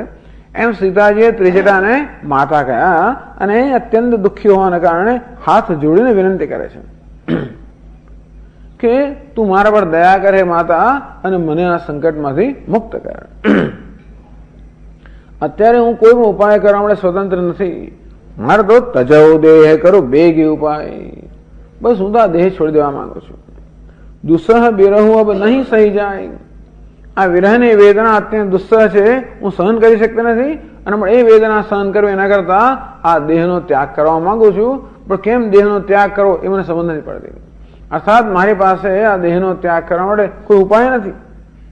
એમ સીતાજીએ ત્રિજટાને માતા કહ્યા અને અત્યંત દુઃખી હોવાને કારણે હાથ જોડીને વિનંતી કરે છે કે તું મારા પર દયા કરે માતા અને મને આ સંકટમાંથી મુક્ત કર. અત્યારે હું કોઈ પણ ઉપાય કરવા માટે સ્વતંત્ર નથી. મારે તો તજવ દેહ કરું બેગી ઉપાય. બસ હું તો આ દેહ છોડી દેવા માંગુ છું. દુસ્સહ બિરહુ અબ નહીં સહી જાય. આ વિરહની વેદના અત્યંત દુસ્સહ છે, હું સહન કરી શકતી નથી અને એ વેદના સહન કરવી એના કરતા આ દેહનો ત્યાગ કરવા માંગુ છું. પણ કેમ દેહનો ત્યાગ કરવો એ મને સમજ નથી પડતી. અર્થાત મારી પાસે આ દેહનો ત્યાગ કરવા માટે કોઈ ઉપાય નથી.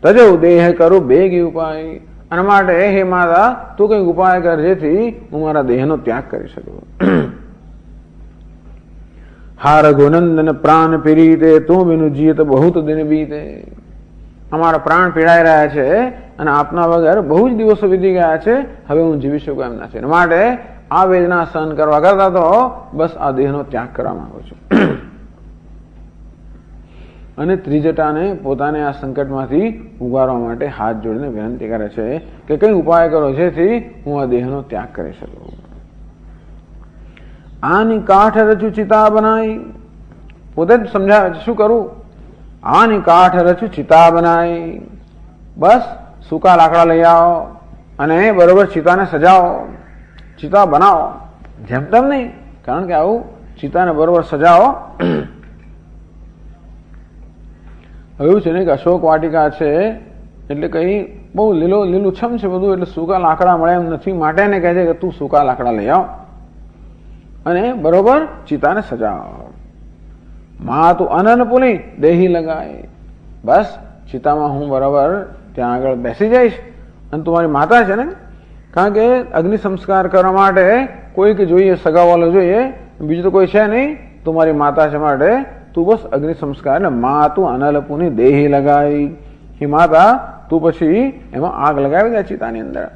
તજવ દેહ કરું બેગી ઉપાય. અને માટે હે માતા તું કઈક ઉપાય કર જેથી હું મારા દેહનો ત્યાગ કરી શકું. હા રઘુનંદન પ્રાણ પીરીતે તું બિનુ જીત બહુત દિન બીતે. અમારા પ્રાણ પીડાઈ રહ્યા છે અને આપના વગર બહુ જ દિવસો વીતી ગયા છે, હવે હું જીવી શકું એમ નથી. માટે આ વેદના સહન કરવા કરતા તો બસ આ દેહનો ત્યાગ કરવા માંગુ છું. અને ત્રિજટાને પોતાને આ સંકટમાંથી ઉગારવા માટે હાથ જોડીને વિનંતી કરે છે કે કઈ ઉપાય કરો જેથી હું આ દેહનો ત્યાગ કરી શકું. આની કાઠ રચું ચિતા બનાવી. પોતે જ સમજાવે છે શું કરું. આની કાઠ રચું ચિતા બનાવી. બસ સૂકા લાકડા લઈ આવો અને બરોબર ચિતાને સજાવો, ચિતા બનાવો. જેમ તેમ નહીં, કારણ કે આવું ચિતાને બરોબર સજાવો. એવું છે ને કે અશોક વાટિકા છે એટલે કઈ બહુ લીલુંછમ છે બધું, એટલે સૂકા લાકડા મળે એમ નથી. માટે એને કહે છે કે તું સૂકા લાકડા લઈ આવ અને બરોબર ચિતાને સજાવ. માં તું અનન પુલી દેહી લગાય. બસ ચિતામાં હું બરાબર ત્યાં આગળ બેસી જઈશ અને તું મારી માતા છે ને, કારણ કે અગ્નિ સંસ્કાર કરવા માટે કોઈક જોઈએ, સગાવાલો જોઈએ, બીજું તો કોઈ છે નહીં, તું મારી માતા છે માટે તું બસ અગ્નિ સંસ્કાર ને મા તું અનલપુની દેહી લગાવી, હે માતા તું પછી એમાં આગ લગાવી દે ચિતાની અંદર.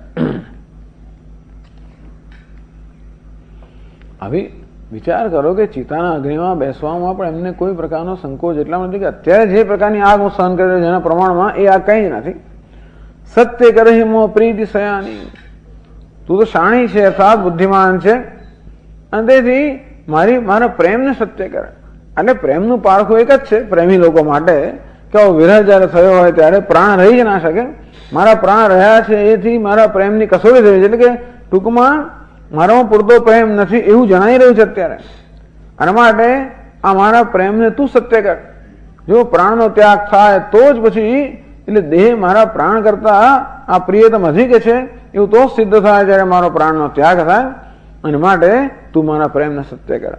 હવે વિચાર કરો કે ચિતાના અગ્નિમાં બેસવામાં પણ એમને કોઈ પ્રકારનો સંકોચ એટલા નથી કે અત્યારે જે પ્રકારની આગ હું સહન કરી રહ્યો જેના પ્રમાણમાં એ આગ કઈ જ નથી. સત્ય કરે મો પ્રીતિ સયાની, તું તો શાણી છે અર્થાત બુદ્ધિમાન છે અને તેથી મારા પ્રેમને સત્ય કરે. એટલે પ્રેમનું પારખું એક જ છે પ્રેમી લોકો માટે કે વિરહ જયારે થયો હોય ત્યારે પ્રાણ રહી જ ના શકે. મારા પ્રાણ રહ્યા છે એથી મારા પ્રેમની કસોટી થઈ છે, એટલે કે ટૂંકમાં મારામાં પૂરતો પ્રેમ નથી એવું જણાઈ રહ્યું છે અત્યારે. અને માટે આ મારા પ્રેમને તું સત્ય કર. જો પ્રાણનો ત્યાગ થાય તો જ પછી, એટલે દેહ મારા પ્રાણ કરતા આ પ્રિયતમ અધિક છે એવું તો સિદ્ધ થાય જયારે મારો પ્રાણનો ત્યાગ થાય. અને માટે તું મારા પ્રેમને સત્ય કર.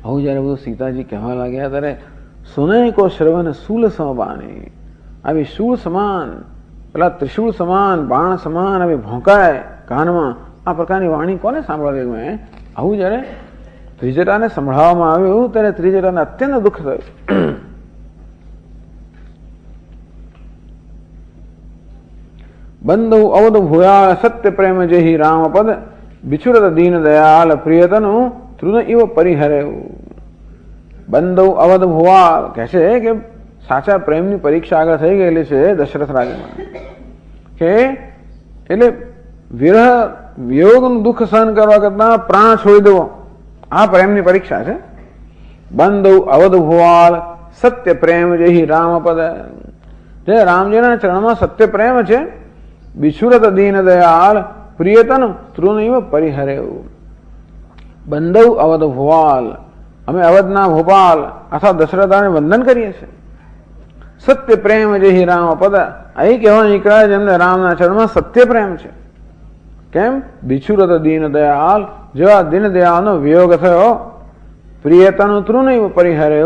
આવું જયારે બધું સીતાજી કહેવા લાગ્યા ત્યારે સુનય કો શ્રવણ શૂલ સમબાની, આવી શૂળ સમાન, પેલા ત્રિશૂળ સમાન, બાણ સમાન આવી ભોંકાય કાનમાં. આ પ્રકારની વાણી કોને સાંભળવી મેં? આવું જયારે ત્રિજટાને સંભળાવવામાં આવ્યું ત્યારે ત્રિજટાને અત્યંત દુઃખ થયું. બંધુ અવધ ભૂયા સત્ય પ્રેમ જેહી રામ પદ, બિછુરત દીન દયાલ પ્રિયતનું તૃણ ઇવ પરિહરે. બંધુ અવધ ભુવા કહે છે કે સાચા પ્રેમની પરીક્ષા આગળ થઈ ગયેલી છે દશરથ રાજામાં, કે એટલે વિરહ વિયોગનું દુઃખ સહન કરવા કરતા પ્રાણ છોડી દેવો આ પ્રેમની પરીક્ષા છે. બંધુ અવધ ભુવાળ સત્ય પ્રેમ જેહી રામ પદ, જે રામજીના ચરણમાં સત્ય પ્રેમ છે. બિછુરત દીન દયાળ પ્રિયતન તૃણઇવ પરિહરે. બંધુ અવધ ભુવાલ, અમે અવધના ભોપાલ અથવા દશરથાને વંદન કરીએ છીએ. સત્ય પ્રેમ જેહી રામ પદ, અહીં કહેવા નીકળ્યા જેમને રામના ચરણમાં સત્ય પ્રેમ છે. કેમ? બિછુરત દીન દયાલ, જેવા દીન દયાળનો વિયોગ થયો. પ્રિયતાનું તૃણ પરિહરે,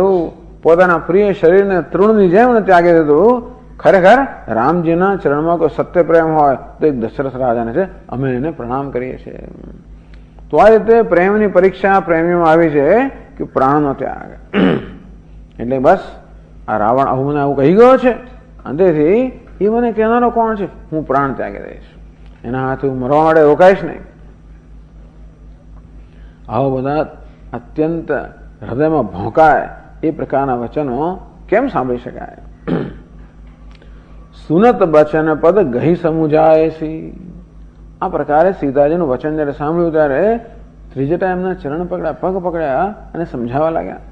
પોતાના પ્રિય શરીરને તૃણની જેમ ત્યાગી દીધું. ખરેખર રામજીના ચરણમાં કોઈ સત્ય પ્રેમ હોય તો એક દશરથ રાજાને છે, અમે એને પ્રણામ કરીએ છીએ. તો આ રીતે પ્રેમની પરીક્ષા પ્રેમીમાં આવી છે કે પ્રાણનો ત્યાગ. એટલે બસ આ રાવણ આવું મને આવું કહી ગયો છે અને તેથી એ મને કહેનારો કોણ છે? હું પ્રાણ ત્યાગી દઈશ, એના હાથે હું મરવા માટે રોકાઈશ નહીં. આવા બધા અત્યંત હૃદયમાં ભોંકાય એ પ્રકારના વચનો કેમ સાંભળી શકાય? સુનત બચન પદ ગહી સમુજાય સી, આ પ્રકારે સીતાજીનું વચન જયારે સાંભળ્યું ત્યારે ત્રિજટા એમના ચરણ પકડ્યા, પગ પકડ્યા અને સમજાવવા લાગ્યા.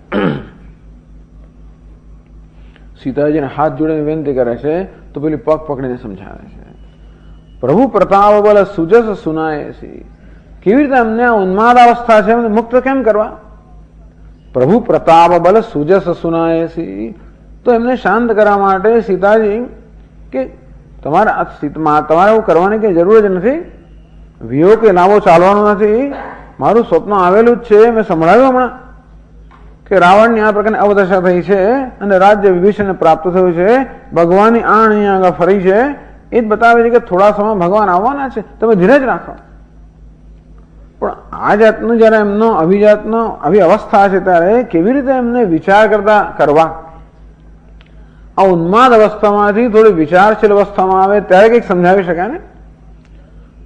સીતાજીને હાથ જોડીને વિનંતી કરે છે તો પેલી પગ પકડીને સમજાવે છે. પ્રભુ પ્રતાપ બલ સુજસ સુનાય સી, કેવી રીતે અમને ઉન્માદ અવસ્થા છે એમને મુક્ત કેમ કરવા? પ્રભુ પ્રતાપ બલ સુજસ સુનાય સી, તો એમને શાંત કરવા માટે સીતાજી કે તમારે એવું કરવાની કઈ જરૂર જ નથી. વિયોગ કે લાવો ચાલવાનો નથી. મારું સ્વપ્ન આવેલું જ છે, મેં સંભળાવ્યું હમણાં કે રાવણની આ પ્રકારની અવદશા થઈ છે અને રાજ્ય વિભીષણને પ્રાપ્ત થયું છે. ભગવાનની આણ અહીંયા આગળ ફરી છે, એ જ બતાવે છે કે થોડા સમય ભગવાન આવવાના છે, તમે ધીરજ રાખો. પણ આ જાતનું જયારે એમનો અભિજાતનો આવી અવસ્થા છે ત્યારે કેવી રીતે એમને વિચાર કરવા? આ ઉન્માદ અવસ્થામાંથી થોડી વિચારશીલ અવસ્થામાં આવે ત્યારે કંઈક સમજાવી શકાય ને.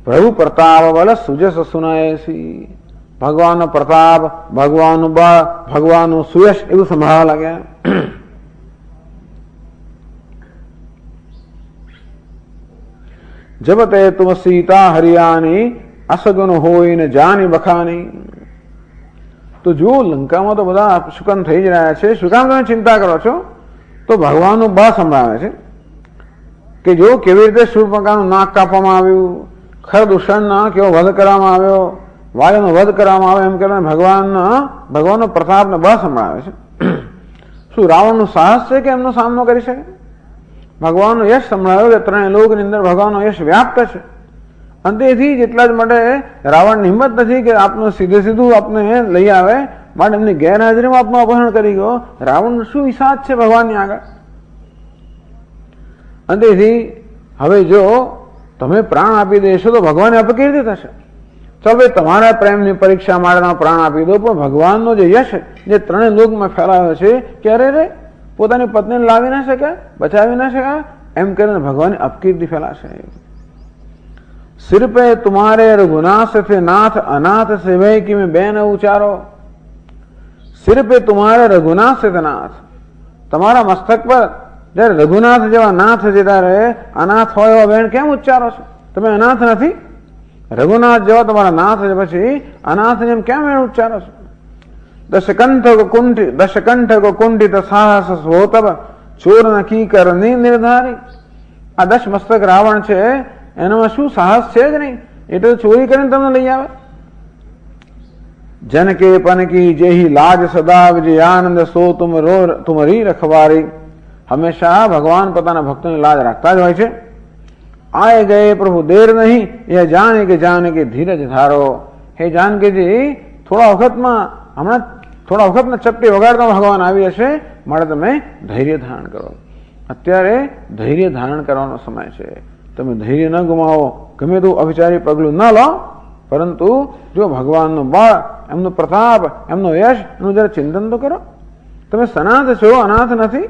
પ્રભુ પ્રતાપ બલ સુજસ સુનાયસી, ભગવાનનો પ્રતાપ, ભગવાનનું બળ, ભગવાનનું સુયશ એવું સંભળાવવા લાગ્યા. જબતે તુમ સીતા હરિયાની, અસગુન હોય ને જાની બખાની. તો જો લંકામાં તો બધા શુકન થઈ જ રહ્યા છે, શું કામ તમે ચિંતા કરો છો? તો ભગવાનનું બળ સંભળાવે છે કે જો કેવી રીતે શૂર્પણખાનું નાક કાપવામાં આવ્યું, ખરદૂષણના કેવો વધ કરવામાં આવ્યો, વાયુનો વધ કરવામાં આવ્યો, એમ કરીને ભગવાનનો પ્રતાપને બળ સંભળાવે છે. શું રાવણનું સાહસ છે કે એમનો સામનો કરી શકે? ભગવાનનો યશ સંભળાવ્યો કે ત્રણેય લોકની અંદર ભગવાનનો યશ વ્યાપ્ત છે. અને તેથી જેટલા જ માટે રાવણની હિંમત નથી કે આપનું સીધું આપને લઈ આવે, માટે એમની ગેરહાજરીમાં આપનું અપહરણ કરી ગયો. રાવણનું શું વિષાદ છે ભગવાનની આગળ? અને તેથી હવે જો તમે પ્રાણ આપી દેશો તો ભગવાનને અપકીર્તિ થશે. ચાલો ભાઈ, તમારા પ્રેમની પરીક્ષા માટે પ્રાણ આપી દો, પણ ભગવાનનો જે યશ જે ત્રણેય લોકમાં ફેલાયો છે કે અરે રે પોતાની પત્નીને લાવી ના શક્યા, બચાવી ના શક્યા, એમ કરીને ભગવાનની અપકીર્તિ ફેલાશે. સિર પે તુમારે રઘુનાથ थे नाथ अनाथ से वह कि मैं બેન ઉચારો. સિર પે તુમારે રઘુનાથ थे नाथ, તમારા મસ્તક પર જયારે રઘુનાથ જેવા નાથ જતા રહે, અનાથ હોય એવા બેન કેમ ઉચ્ચારો છો? તમે અનાથ નથી? રઘુનાથ જેવા તમારા નાથ છે, પછી અનાથ જેમ કેમ એને ઉચ્ચારો છો? દશકંઠ કો કુંઠિત સાહસ સ્વોતબ ચોર નકી કરની નિર્ધારી. આ દશ મસ્તક રાવણ છે, એનામાં શું સાહસ છે જ નહીં, એટલે ચોરી કરીને તમને લઈ આવે. જન કે પન કી જેહી લાજ સદા વિજય આનંદ સો તુમરી રખવારી. હંમેશા ભગવાન પોતાના ભક્તોની લાજ રાખતા જ હોય છે. આए गए प्रभु देर नहीं यह जाने के धीरज धारो. હે જાનકીજી, થોડા વખતમાં ચપટી વગાડતા ભગવાન આવી હશે, માટે તમે ધૈર્ય ધારણ કરો. અત્યારે ધૈર્ય ધારણ કરવાનો સમય છે. તમે ધૈર્ય ન ગુમાવો, ગમે તેવું અવિચારી પગલું ન લો, પરંતુ જો ભગવાનનું બળ, એમનો પ્રતાપ, એમનો યશ, એનું જરા ચિંતન તો કરો. તમે સનાથ છો, અનાથ નથી.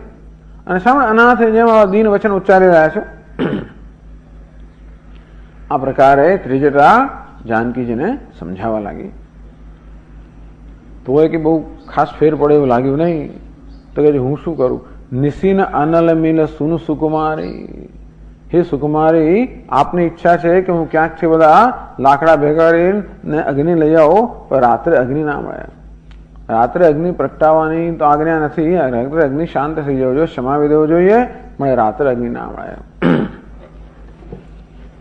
અને શા અનાથ જેમ દીન વચન ઉચ્ચારી રહ્યા છો? આ પ્રકારે ત્રિજટા જાનકીજીને સમજાવવા લાગી. તો કે બહુ ખાસ ફેર પડે એવું લાગ્યું નહીં. તો કે હું શું કરું? નિશિન અનલ મિલ સુન સુકુમારી. હે સુકુમારી, આપની ઈચ્છા છે કે હું ક્યાંકથી બધા લાકડા ભેગાડીને અગ્નિ લઈ આવો, પણ રાત્રે અગ્નિ ના મળે. રાત્રે અગ્નિ પ્રગટાવવાની તો આજ્ઞા નથી. રાત્રે અગ્નિ શાંત થઈ જવો જોઈએ, સમાવી દેવો જોઈએ, મને રાત્રે અગ્નિ ના મળે.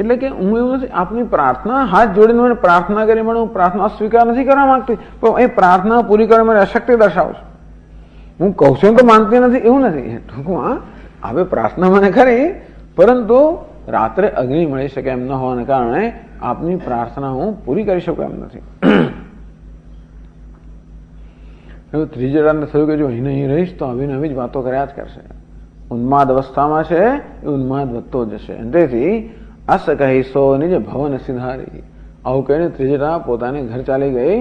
એટલે કે હું એવું નથી, આપની પ્રાર્થના હાથ જોડીને મને પ્રાર્થના કરી, મને હું પ્રાર્થના સ્વીકાર નથી કરવા માંગતી, પણ એ પ્રાર્થના પૂરી કરવા મને અશક્તિ દર્શાવું છું. હું કહું છું તો માનતી નથી એવું નથી. ટૂંકમાં હવે પ્રાર્થના મને કરી, પરંતુ રાત્રે અગ્નિ મળી શકે એમ ન હોવાને કારણે આપની પ્રાર્થના હું પૂરી કરી શકું એમ નથી. એવું ત્રિજટાને થયું કે જો અહીં રહીશ તો આવી નવી જ વાતો કર્યા જ કરશે. ઉન્માદ અવસ્થામાં છે, એ ઉન્માદ વધતો જશે. તેથી અસ કહીશો નિજ ભવન સિંધારી. આવું કહીને ત્રિજટા પોતાને ઘર ચાલી ગઈ,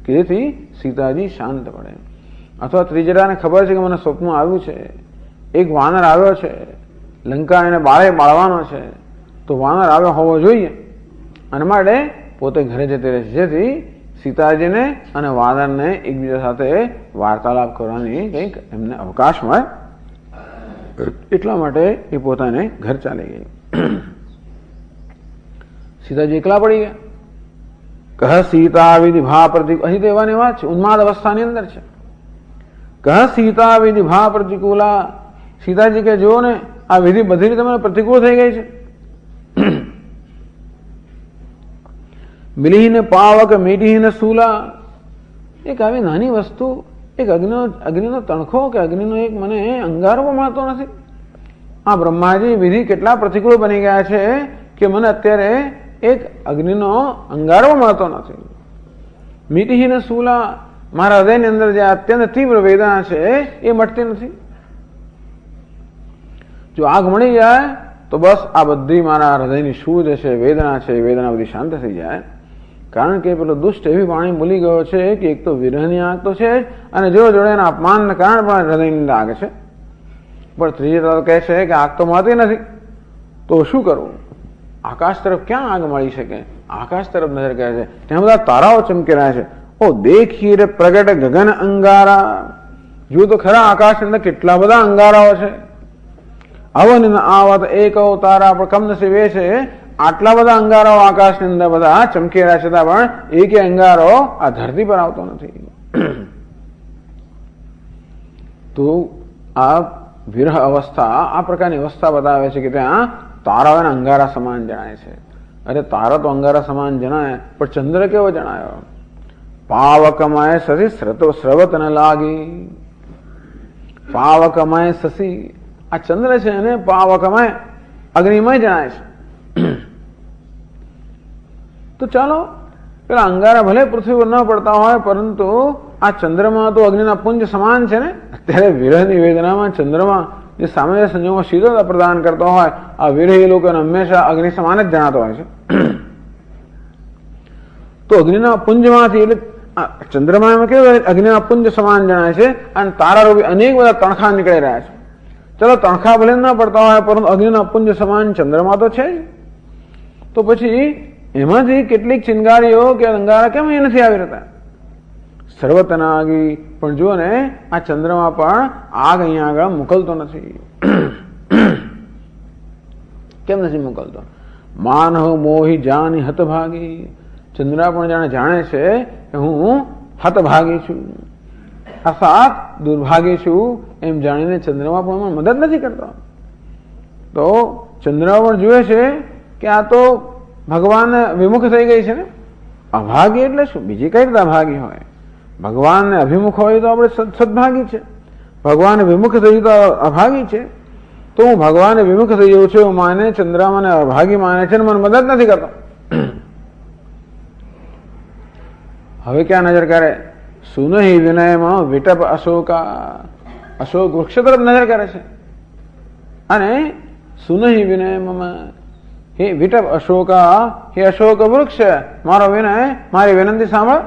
કે જેથી સીતાજી શાંત પડે. અથવા ત્રિજટાને ખબર છે કે મને સ્વપ્નમાં આવ્યું છે, એક વાનર આવ્યો છે, લંકા એને બાળવાનો છે, તો વાનર આવ્યો હોવો જોઈએ, અને માટે પોતે ઘરે જતી રહેશે, જેથી સીતાજીને અને વાનરને એકબીજા સાથે વાર્તાલાપ કરવાની કંઈક એમને અવકાશ મળે. એટલા માટે એ પોતાને ઘર ચાલી ગઈ. સીતાજી એકલા પડી ગયા. કહ સીતા વિધિ ભા પ્રતિકૂળ. અહીં તો એવાની વાત છે, ઉન્માદ અવસ્થાની અંદર છે. કહ સીતા વિધિ ભા પ્રતિકૂલા. સીતાજી કે જો ને આ વિધિ બધી રીતે મને પ્રતિકૂળ થઈ ગઈ છે. મિલીને પાવક મીઠીને સૂલા. એક આવી નાની વસ્તુ, એક અગ્નિનો તણખો કે અગ્નિનો એક મને અંગારો મળતો નથી. આ બ્રહ્માજી વિધિ કેટલા પ્રતિકૂળ બની ગયા છે કે મને અત્યારે એક અગ્નિનો અંગારો મળતો નથી. મીઠીને સૂલા. મારા હૃદયની અંદર જે અત્યંત તીવ્ર વેદના છે એ મટતી નથી. જો આગ મળી જાય તો બસ આ બધી મારા હૃદયની શું જે છે વેદના છે, વેદના બધી શાંત થઈ જાય. કારણ કે પેલો દુષ્ટ એવી વાણી બોલી ગયો છે કે એક તો વિરહની આગ તો છે જ, અને જોડે એના અપમાનને કારણે પણ હૃદયની અંદર આગ છે. પણ ત્રીજી તરફ કહે છે કે આગ તો મળતી નથી, તો શું કરવું? આકાશ તરફ ક્યાં આગ મળી શકે? આકાશ તરફ નજર કરે છે, ત્યાં બધા તારાઓ ચમકી રહ્યા છે. ઓ દેખી રે પ્રગટ ગગન અંગારા. જો તો ખરા આકાશ અંદર કેટલા બધા અંગારાઓ છે. અવન આવત એક તારા, પણ કમનસીબ એ છે આટલા બધા અંગારાઓ આકાશની અંદર બધા ચમકી રહ્યા છતાં પણ એક અંગારો આ ધરતી પર આવતો નથી. તો આ વિરહ અવસ્થા, આ પ્રકારની અવસ્થા બતાવે છે કે ત્યાં તારાઓ અંગારા સમાન જણાય છે. અરે તારા તો અંગારા સમાન જણાય, પણ ચંદ્ર કેવો જણાયો? પાવકમય સસી સ્રવત ન લાગી. પાવકમય સસી, આ ચંદ્ર છે એને પાવકમય અગ્નિમય જણાય છે. તો ચાલો પેલા અંગારા ભલે પૃથ્વી પર ન પડતા હોય, પરંતુ આ ચંદ્રમાં તો અગ્નિના પુંજ સમાન છે ને. અત્યારે વિરહની વેદનામાં ચંદ્રમાં જે સામાન્ય સંજોગોમાં શીતળતા પ્રદાન કરતો હોય, આ વિરહી લોકોને હંમેશા અગ્નિ સમાન જ જણાતો હોય છે. તો અગ્નિના પુંજમાંથી એટલે ચંદ્રમામાં કેવું અગ્નિના પુંજ સમાન જણાય છે, અને તારારૂપી અનેક બધા તણખા નીકળી રહ્યા છે. ચલો તણખા ભલે ના પડતા હોય, પરંતુ અગ્નિના પુંજ સમાન ચંદ્રમા તો છે. તો પછી એમાંથી કેટલીક ચિનગારીઓ કે અંગારા કેમ એ નથી આવી રહેતા? સર્વતના આગી પણ જુઓ ને, આ ચંદ્રમાં પણ આગ અહીંયા આગળ મોકલતો નથી. કેમ નથી મોકલતો? માનવ મોહી જાની હતભાગી. ચંદ્ર પણ જાણે છે કે હું હતભાગી છું, અર્થાત દુર્ભાગી છું, એમ જાણીને ચંદ્રમાં પણ મદદ નથી કરતો. તો ચંદ્ર પણ જુએ છે કે આ તો ભગવાન વિમુખ થઈ ગઈ છે ને. અભાગી એટલે શું? બીજી કઈ રીતે અભાગી હોય? ભગવાનને અભિમુખ હોય તો આપણે સદભાગી છે, ભગવાન વિમુખ થઈ તો અભાગી છે. તો હું ભગવાન વિમુખ થઈ જઉં છું એવું માને ચંદ્રમાં અભાગી માને છે, મને મદદ નથી કરતો. હવે ક્યાં નજર કરે? સુનહી વિનયમાં વિટપ અશોકા. અશોક વૃક્ષ તરફ નજર કરે છે, અને સુનહી વિનયમાં હે વિટપ અશોકા, હે અશોક વૃક્ષ, મારો વિનય, મારી વિનંતી સાંભળ.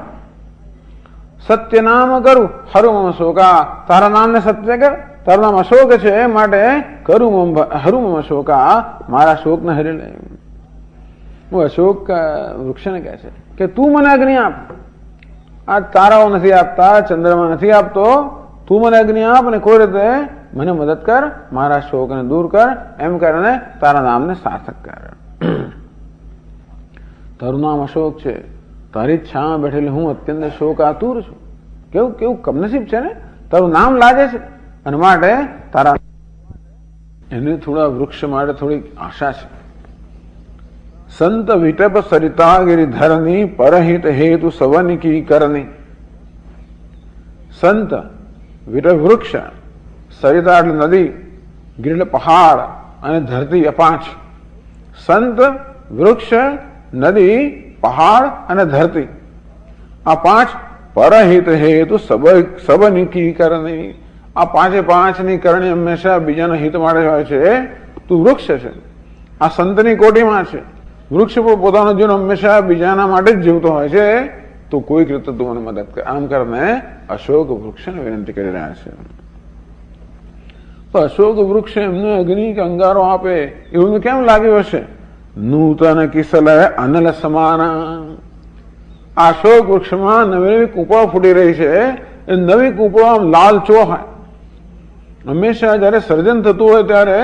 સત્ય નામ કરું હરુમમ શોકા. તારા નામને સત્ય કર. તારું નામ અશોક છે, માટે કરું હરુમમ શોકા, મારા શોકને હરી લે. હું અશોક વૃક્ષને કહે છે કે તું મને અગ્નિ આપ. આ તારાઓ નથી આપતા, ચંદ્રમાં નથી આપતો, તું મને અગ્નિ આપ અને કોઈ રીતે મને મદદ કર, મારા શોકને દૂર કર, એમ કરીને તારા નામને સાર્થક કર. તારું નામ અશોક છે, તારી જ છામાં બેઠેલી હું અત્યંત શોકાતુર છું. કેવું કેવું કમનસીબ છે ને, તારું નામ લાગે છે, અને માટે તારા એને થોડા વૃક્ષ માટે થોડી આશા છે. સંત વિટપ સરિતા ગિરિધરની પરહિત હેતુ સવનિકી કરની. સંત વિટપ વૃક્ષ, સરિતા એટલે નદી, ગિર એટલે પહાડ, અને ધરતી આ પાંચ. સંત, વૃક્ષ, નદી, પહાડ અને ધરતી, આ પાંચ પરહિત હેતુ સબનિકી કરણી. આ પાંચે પાંચની કરણી હંમેશા બીજાના હિત માટે હોય છે. તું વૃક્ષ છે, આ સંતની કોટીમાં છે. વૃક્ષ પણ પોતાનું જીવન હંમેશા બીજાના માટે જ જીવતો હોય છે. તો કોઈક રીતે તું મને મદદ કર, આમ કરીને અશોક વૃક્ષને વિનંતી કરી રહ્યા છે. તો અશોક વૃક્ષ એમને અગ્નિ કે અંગારો આપે એવું કેમ લાગ્યું હશે? નૂતન કિસલ અનલ સમાના. આ અશોક વૃક્ષમાં નવી નવી કૂંપળો ફૂટી રહી છે. એ નવી કૂંપળો આમ લાલચો હોય. હંમેશા જયારે સર્જન થતું હોય ત્યારે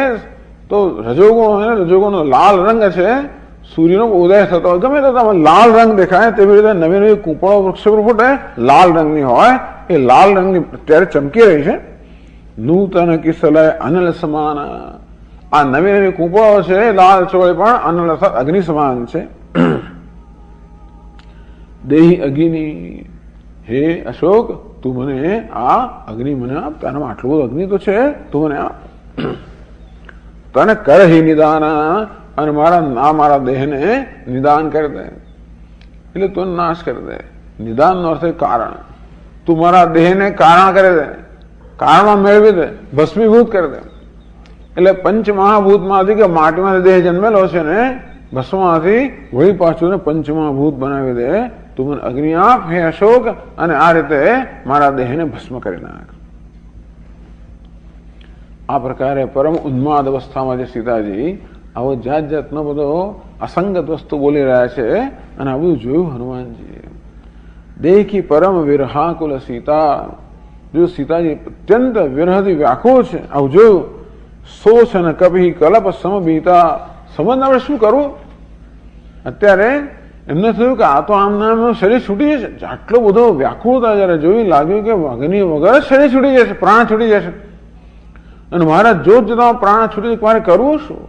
તો રજોગુણ હોય ને, રજોગુણનો લાલ રંગ છે, સૂર્યનો ઉદય થતો હોય, ગમે તો લાલ રંગ દેખાય. તેવી રીતે નવી નવી કૂંપળો વૃક્ષ પર ફૂટે, લાલ રંગની હોય. એ લાલ રંગની ત્યારે ચમકી રહી છે. નૂતન કિસલય અનલ સમાન. આ નવી નવી કૂંપળો છે, લાલ ચોળે પણ અનલ અર્થાત અગ્નિ સમાન છે. દેહી અગ્નિ. હે અશોક, તું મને આ અગ્નિ મને આપ. તારામાં આટલું બધું અગ્નિ તો છે, તું મને આપ. તને કરહી નિદાન. અને મારા દેહને નિદાન કરી દે, એટલે તું નાશ કરી દે. નિદાન નો અર્થ કારણ. તું મારા દેહને કારણ કરી દે, કારણમાં મેળવી દે, ભસ્મીભૂત કરી દે. એટલે પંચ મહાભૂતમાંથી કે માટીમાંથી દેહ જન્મેલો છે ને, ભસ્મમાંથી વળી પાછું ને પંચમહાભૂત બનાવી દે. તું મને અગ્નિ આપ હે અશોક, અને આ રીતે મારા દેહને ભસ્મ કરી નાખ. આ પ્રકારે પરમ ઉન્માદ અવસ્થામાં જે સીતાજી આવો જાત જાતનો બધો અસંગત વસ્તુ બોલી રહ્યા છે, અને આ બધું જોયું હનુમાનજીએ. દેખી પરમ વિરહાકુલ સીતા. જો સીતાજી અત્યંત વિરહથી વ્યાકુળ છે, આવું જોયું. શોષ અને કપી કલપ સમબીતા. સંબંધ આપણે શું કરવું? અત્યારે એમને થયું કે આ તો આમ નામ શરીર છૂટી જશે. આટલો બધો વ્યાકુળતા જયારે જોઈ લાગ્યું કે અગ્નિ વગર શરીર છૂટી જશે, પ્રાણ છૂટી જશે. અને મારા જોત જતા પ્રાણ છૂટી, મારે કરવું શું?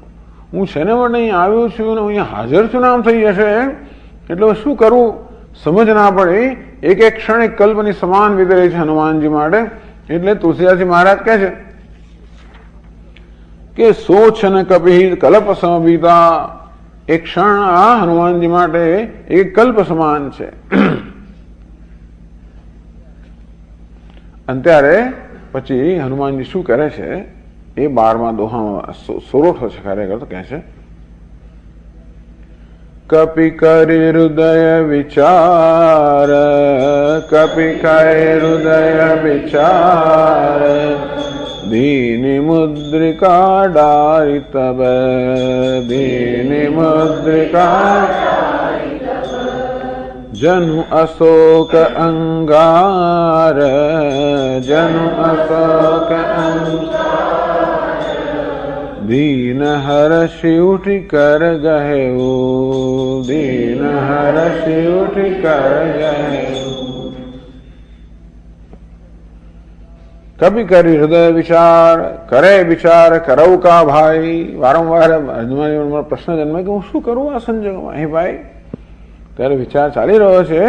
હું શેને માટે અહીં આવ્યો છું ને હું અહીંયા હાજર છું નામ થઈ જશે, એટલે શું કરવું સમજ ના પડી. એક એક ક્ષણ એક કલ્પની સમાન વીતી રહી છે હનુમાનજી માટે. એટલે તુલસીદાસજી મહારાજ કહે છે કે સોચ અને કપી કલ્પ સમબીતા. એક ક્ષણ આ હનુમાનજી માટે એક કલ્પ સમાન છે. અને ત્યારે પછી હનુમાનજી શું કરે છે એ 12મા દોહામાં સોરોઠો છે ખરેખર તો કહે છે, કપિ કરી હૃદય વિચાર, કપિ કરી હૃદય વિચાર, दीनि मुद्रिका डारि तब, दीनि मुद्रिका जनु अशोक अंगार, जनु अशोक अंगार, दीन हर्षि उठि कर गहेऊ, दीन हर्षि उठि कर गहेऊ। कभी કરી હૃદય વિચાર, કરે વિચાર કરવું કા ભાઈ। વારંવાર અજમાન પ્રશ્ન જન્મે કે હું શું કરું આ સંજોગોમાં। હે ભાઈ, ત્યારે વિચાર ચાલી રહ્યો છે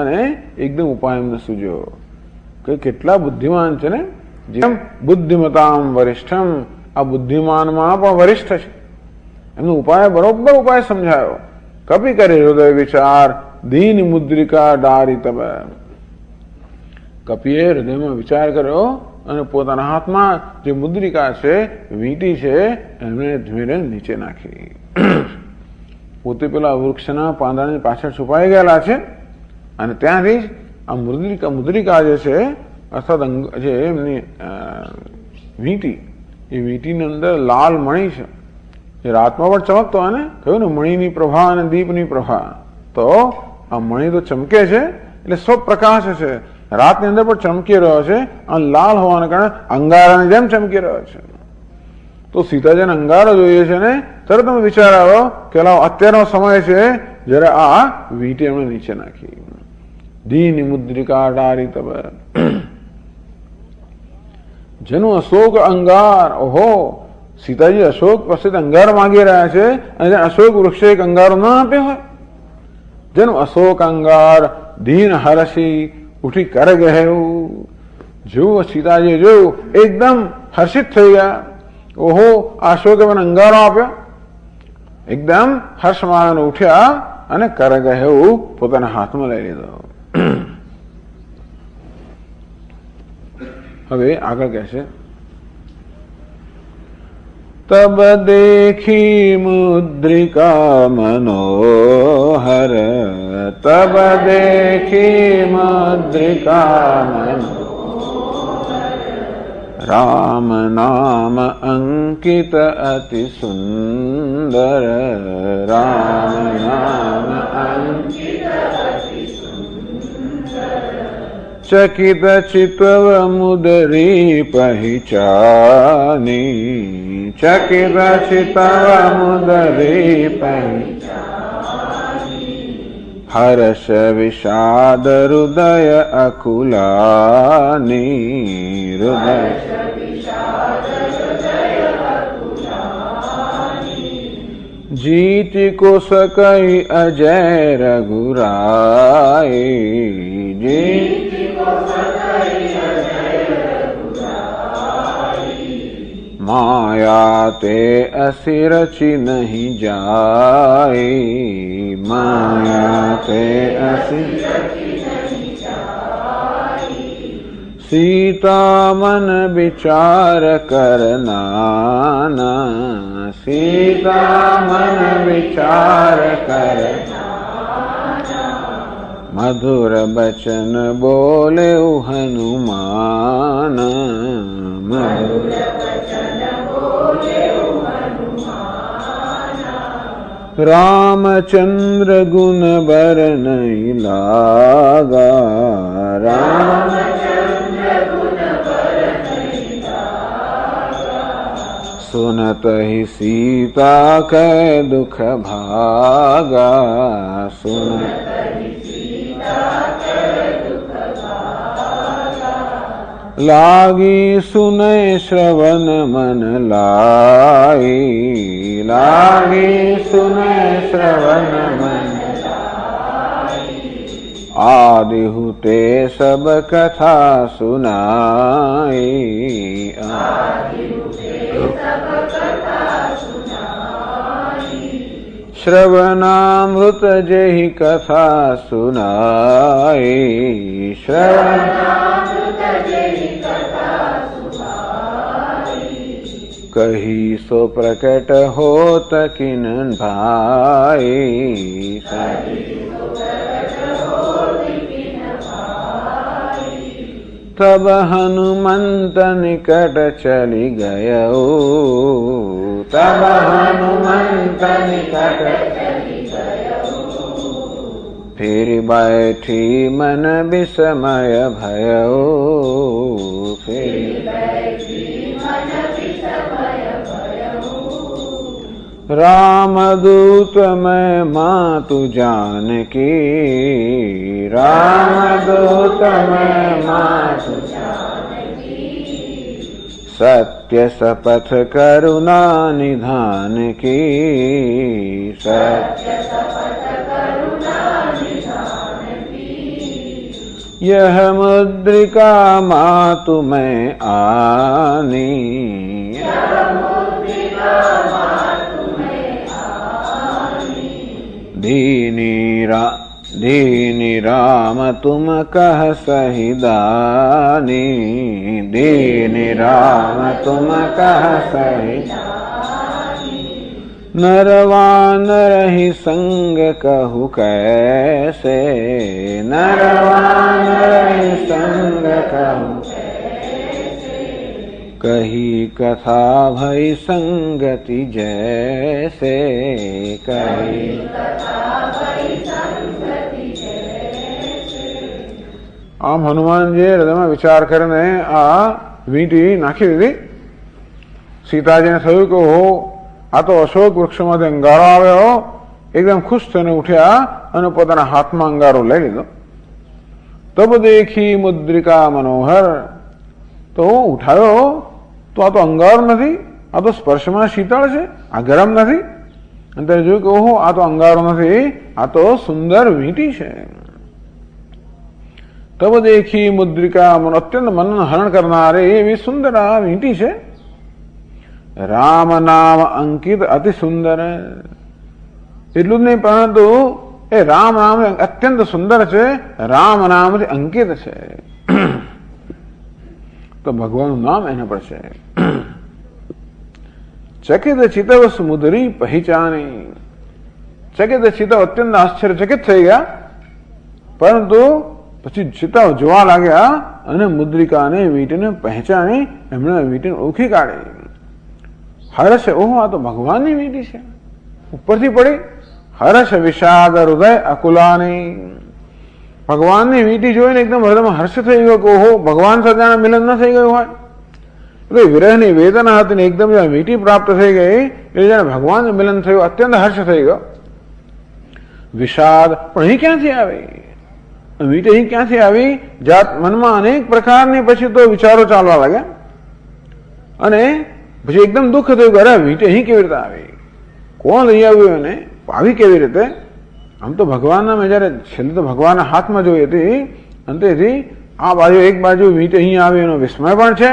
અને એકદમ ઉપાય એમને સૂજ્યો કે કેટલા બુદ્ધિમાન છે ને, જેમ બુદ્ધિમતામ વરિષ્ઠમ, આ બુદ્ધિમાનમાં પણ વરિષ્ઠ છે। એમનો ઉપાય બરોબર ઉપાય સમજાયો। કભી કરી હૃદય વિચાર, દીન મુદ્રિકા ડારી તબ। કપિએ હૃદયમાં વિચાર કર્યો અને પોતાના હાથમાં જે મુદ્રિકા છે, વીંટી છે, એમને ધીમે નીચે નાખી। પોતે પેલા વૃક્ષના પાંદડાની પાછળ છુપાઈ ગયેલા છે અને ત્યાંથી જ આ મુદ્રિકા જે છે અર્થાત જે એમની વીંટી, એ વીંટીની અંદર લાલ મણી છે, જે રાતમાં પણ ચમકતો હોય ને, કહ્યું ને મણીની પ્રભા અને દીપની પ્રભા, તો આ મણી તો ચમકે છે એટલે સ્વપ્રકાશ છે, રાતની અંદર પણ ચમકી રહ્યો છે અને લાલ હોવાને કારણે અંગારાની જેમ ચમકી રહ્યો છે। તો સીતાજીને અંગારો જોઈએ છે ને, તરત તમે વિચાર આવ્યો કે અત્યારનો સમય છે જયારે આ વીંટી એમણે નીચે નાખી। દીની મુદ્રિકા ડારી તબ, જેનું અશોક અંગાર, ઓહો, સીતાજી અશોક પાસે અંગાર માંગી રહ્યા છે અને અશોક વૃક્ષે એક અંગારો ના આપ્યો હોય। જેનું અશોક અંગાર દીન હર્ષી ઉઠી કર ગહેવું, જોયું સીતાજી જોયું એકદમ હર્ષિત થઈ ગયા। ઓહો, અશોકે મને અંગારો આપ્યો, એકદમ હર્ષમાન ઉઠ્યા અને કર ગહેવું પોતાના હાથમાં લઈ લીધો। હવે આગળ કહે છે, तब देखी मुद्रिका मनोहर, तब देखी मुद्रिका मनोहर, राम नाम अंकित अति सुंदर, राम नाम अंकित अति सुंदर, चकित चितव मुदरी पहचानी, चकित चितव मुदरी पहचानी, हर्ष विषाद हृदय अकुलानी, हृदय जीत को सकई अजय रघुराई, जीत माया ते असी रचि नहीं जाए, माया ते असी सीता मन विचार करना, सीता मन विचार करना, मधुर बचन बोले हनुमान, मधुर रामचंद्र गुण बर नहीं लागा, रामचंद्र गुण बर नहीं लागा, सुनत ही सीता कै दुख भागा, सुनत ही सीता कै दुख भागा, लागी सुने श्रवण मन लाई, लागी सुने श्रवण मन लाई, आदि हुते सब कथा सुनाई, आदि हुते सब कथा सुनाई, श्रवणामृत जेहि कथा सुनाई, श्रवणामृत जेहि कथा सुनाई, कही सो प्रकट होत किन भाई। तब हनुमंत निकट चली गयो, तब हनुमंत निकट फिर बैठी मन विस्मय भयो, फिर रामदूत मैं मातु जानकी, रामदूत मैं मातु जानकी, सत्य शपथ करुणा निधान की, सत्य शपथ करुणा निधान की। यह मुद्रिका मातु मैं आनी, यह मुद्रिका दीनी राम तुम कह सही दानी, दीनी राम तुम कह सही नरवान रही संग कहु कैसे, नरवान रही संग कहु कही कथा भई संगति जैसे, कही આમ હનુમાનજીએ હૃદયમાં વિચાર કરીને આ વીંટી નાખી દીધી. સીતાજીને થયું કે હો આ તો અશોક વૃક્ષમાંથી અંગારો આવ્યો. એકદમ ખુશ થઈને ઉઠ્યા અને પોતાના હાથમાં અંગારો લઈ લીધો. તબ દેખી મુદ્રિકા મનોહર, તો ઉઠાયો તો આ તો અંગારો નથી, આ તો સ્પર્શમાં શીતળ છે, આ ગરમ નથી. અને ત્યારે જોયું કે ઓહો આ તો અંગારો નથી, આ તો સુંદર વીંટી છે. तब देखी मुद्रिका मन अत्यंत मनन हरण करनारे एवी सुंदर आ वींटी छे. राम नाम अंकित अति सुंदर. એટલું જ નહીં પરંતુ એ રામ નામ અત્યંત સુંદર છે, રામ નામથી અંકિત છે. તો ભગવાનનું નામ એના પર છે. ચકિત ચિતવ સુમુદરી પહેચાની. ચકિત ચિતવ અત્યંત આશ્ચર્યચકિત થઈ ગયા, પરંતુ પછી સીતા જોવા લાગ્યા અને મુદ્રિકાને વીંટીને પહેચાની એમણે વીંટીને ઓળખી કાઢી. હર્ષ, ઓહો આ તો ભગવાનની વીંટી છે. ઉપરથી પડી હર્ષ વિષાદ હૃદય અકુલાની. ભગવાનની વીંટી જોઈને એકદમ હૃદયમાં હર્ષ થઈ ગયો કે ઓહો ભગવાન સાથે મિલન ન થઈ ગયું હોય. એટલે વિરહની વેદના હતી ને એકદમ વીંટી પ્રાપ્ત થઈ ગઈ એટલે જાણે ભગવાનનું મિલન થયું, અત્યંત હર્ષ થઈ ગયો. વિષાદ, પણ અહીં ક્યાંથી આવી વીંટી? અહીં ક્યાંથી આવી? જાત મનમાં અનેક પ્રકારની પછી તો વિચારો ચાલવા લાગ્યા અને પછી એકદમ દુઃખ થયું કે અરે વીંટી અહીં કેવી રીતે આવી, કોણ લઈ આવ્યું એને, આવી કેવી રીતે? આમ તો ભગવાનના મેં જયારે છેલ્લે તો ભગવાનના હાથમાં જોઈ હતી, અંતેથી આ બાજુ એક બાજુ વીંટી અહીં આવી એનો વિસ્મય પણ છે,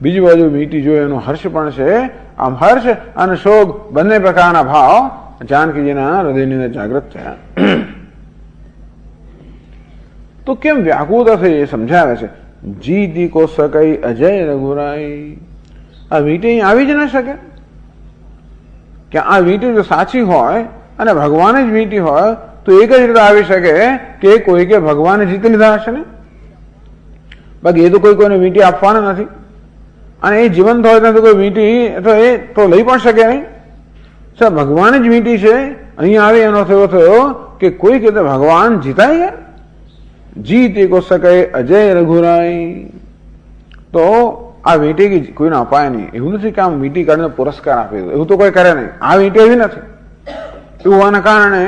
બીજી બાજુ વીંટી જોઈ એનો હર્ષ પણ છે. આમ હર્ષ અને શોક બંને પ્રકારના ભાવ જાનકીજીના હૃદયની અંદર જાગૃત થયા. તો કેમ વ્યાકુળ થઈ એ સમજાવે છે. જીતી કો સકઈ અજય રઘુરાઈ. આ વીંટી અહીં આવી જ ન શકે. કે આ વીંટી જો સાચી હોય અને ભગવાન જ વીંટી હોય તો એક જ રીતે આવી શકે કે કોઈ કે ભગવાને જીતી લીધા હશે ને. બાકી એ તો કોઈને વીંટી આપવાના નથી અને એ જીવંત હોય તો કોઈ વીંટી તો એ તો લઈ પણ શકે નહીં. ભગવાન જ વીંટી છે, અહીંયા આવી એનો થયો કે કોઈ કે ભગવાન જીતાઈ ગયા. જીતે કો સકે અજય રઘુરાઈ. તો આ વીંટી કોઈને અપાય નહીં. એવું નથી કે આમ વીંટી કાઢીને પુરસ્કાર આપી દો, એવું તો કોઈ કરે નહીં. આ વીંટી એવી નથી. એવું હોવાના કારણે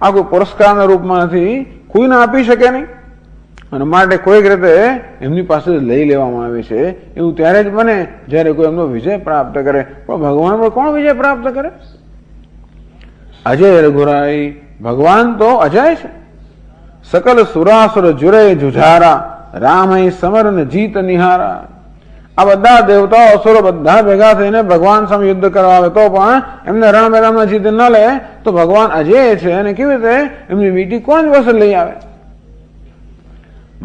આ કોઈ પુરસ્કારના રૂપમાં નથી, કોઈને આપી શકે નહીં અને માટે કોઈક રીતે એમની પાસે લઈ લેવામાં આવે છે. એવું ત્યારે જ બને જયારે કોઈ એમનો વિજય પ્રાપ્ત કરે. પણ ભગવાન પર કોણ વિજય પ્રાપ્ત કરે? અજય રઘુરાઈ. ભગવાન તો અજય છે. સકલ સુરાસુર જુરે જુઝારા, રામ સમર ને જીત નિહારા. આ બધા દેવતાઓ અસુરો બધા ભેગા થઈને ભગવાન સામે યુદ્ધ કરવા આવે તો પણ એમને રણ મેદાનમાં જીત ન લે તો ભગવાન અજય છે. અને કેવી રીતે એમની વીંટી કોણ દિવસ લઈ આવે?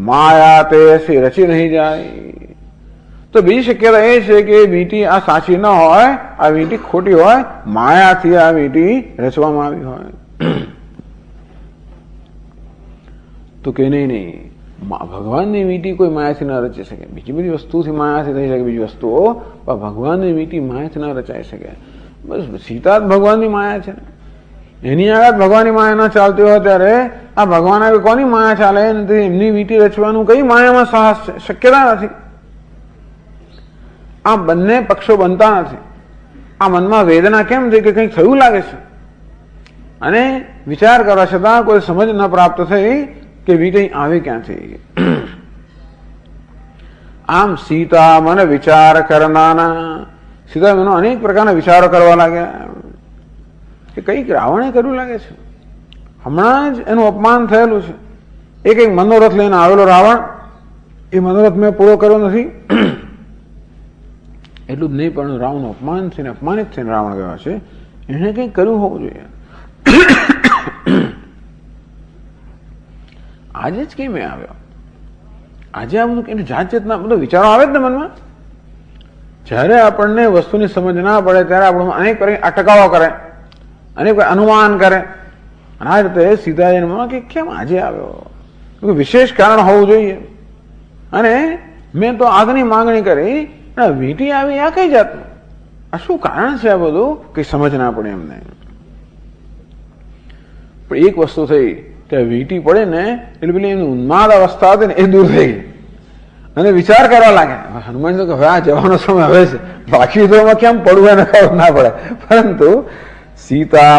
માયા તે એસી રચી નહીં જાય. તો બીજી શક્યતા એ છે કે વીંટી આ સાચી ન હોય, આ વીંટી ખોટી હોય, માયાથી આ વીંટી રચવામાં આવી હોય. તો કે નહીં, ભગવાનની વીંટી કોઈ માયાથી ન રચી શકે. બીજી બધી વસ્તુથી માયાથી થઈ શકે બીજી વસ્તુઓ, પણ ભગવાનની વીંટી માયાથી ન રચાઈ શકે. બસ સીતા જ ભગવાનની માયા છે ને, એની આગળ ભગવાનની માયા ન ચાલતી હોય ત્યારે આ ભગવાન આગળ કોની માયા ચાલે નથી? એમની વીંટી રચવાનું કઈ માયામાં સાહસ છે? શક્યતા નથી. આ બંને પક્ષો બનતા નથી. આ મનમાં વેદના કેમ થઈ કે કંઈક થયું લાગે છે, અને વિચાર કરવા છતાં કોઈ સમજ ન પ્રાપ્ત થઈ કે વીંટી આવી ક્યાંથી. આમ સીતા મને વિચાર કરનાના, સીતા મને અનેક પ્રકારના વિચારો કરવા લાગ્યા કે કંઈક રાવણે કર્યું લાગે છે. હમણાં જ એનું અપમાન થયેલું છે. એક મનોરથ લઈને આવેલો રાવણ, એ મનોરથ મેં પૂરો કર્યો નથી. એટલું જ નહીં, પણ રાવણનું અપમાન થઈને અપમાનિત થઈને રાવણ ગયો છે. એને કંઈક કર્યું હોવું જોઈએ. આજે જ કેમ આવ્યો? આજે આ બધું એની જાત જાતના બધો વિચારો આવે જ ને મનમાં. જ્યારે આપણને વસ્તુની સમજ ના પડે ત્યારે આપણે અનેક અટકાવો કરે, અનેક અનુમાન કરે. અને આ રીતે સીતાજીને મનમાં કે કેમ આજે આવ્યો? વિશેષ કારણ હોવું જોઈએ. અને મેં તો આગની માંગણી કરી, વીંટી આવી આ કઈ જાતનું? આ શું કારણ છે? આ બધું કઈ સમજ ના પડે એમને. પણ એક વસ્તુ થઈ, ત્યાં વીંટી પડે ને એટલે પેલી એમની ઉન્માદ અવસ્થા હતી ને એ દૂર થઈ ગઈ, અને વિચાર કરવા લાગ્યા. હનુમાન તો હવે આ જવાનો સમય હવે છે, બાકી તો એમાં કેમ પડવું એને ખબર ના પડે. પરંતુ સીતા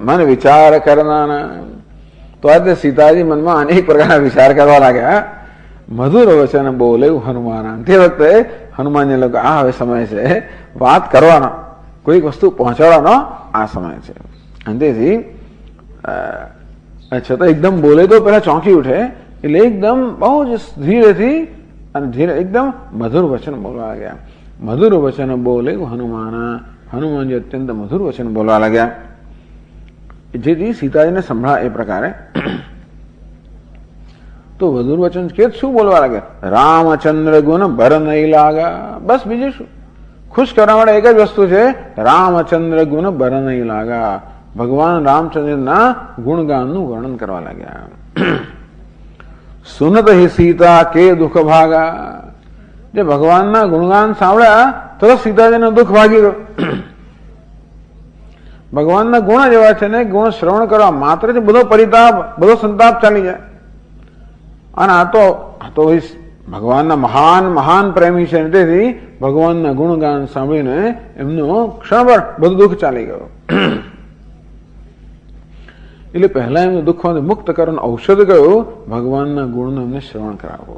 મને વિચાર કરનારા, તો આજે સીતાજી મનમાં અનેક પ્રકારના વિચાર કરવા લાગ્યા. મધુર વચન બોલે હનુમાન. તે વખતે હનુમાનજી લોકો આ હવે સમય છે વાત કરવાનો, કોઈક વસ્તુ પહોંચાડવાનો આ સમય છે. અને તેથી છતાં એકદમ બોલે તો પેલા ચોંકી ઉઠે, એટલે એકદમ બહુ જ ધીરેથી અને ધીરે એકદમ મધુર વચન બોલવા લાગ્યા. મધુર વચન બોલે હનુમાનજી અત્યંત મધુર વચન બોલવા લાગ્યા, જેથી સીતાજીને સંભળાય એ પ્રકારે. તો મધુર વચન કે શું બોલવા લાગ્યા? રામચંદ્ર ગુણ ભર નહીં લાગા. બસ બીજું શું? ખુશ કરવા માટે એક જ વસ્તુ છે, રામચંદ્ર ગુણ ભર નહીં લાગા. ભગવાન રામચંદ્રના ગુણગાનનું વર્ણન કરવા લાગ્યા. સુનત હિ સીતા કે દુઃખ ભાગા. જે ભગવાનના ગુણગાન સાંભળ્યા તો સીતાજીનું દુઃખ ભાગી ગયું. ભગવાનના ગુણ જ એવા છે ને, ગુણ શ્રવણ કરવા માત્ર બધો પરિતાપ, બધો સંતાપ ચાલી જાય. અને આ તો ભગવાનના મહાન મહાન પ્રેમી છે, તેથી ભગવાનના ગુણગાન સાંભળીને એમનું ક્ષણભર બધું દુઃખ ચાલી ગયું. એટલે પહેલા એમને દુઃખમાંથી મુક્ત કરવાનું ઔષધ કયું? ભગવાનના ગુણનું એમને શ્રવણ કરાવો.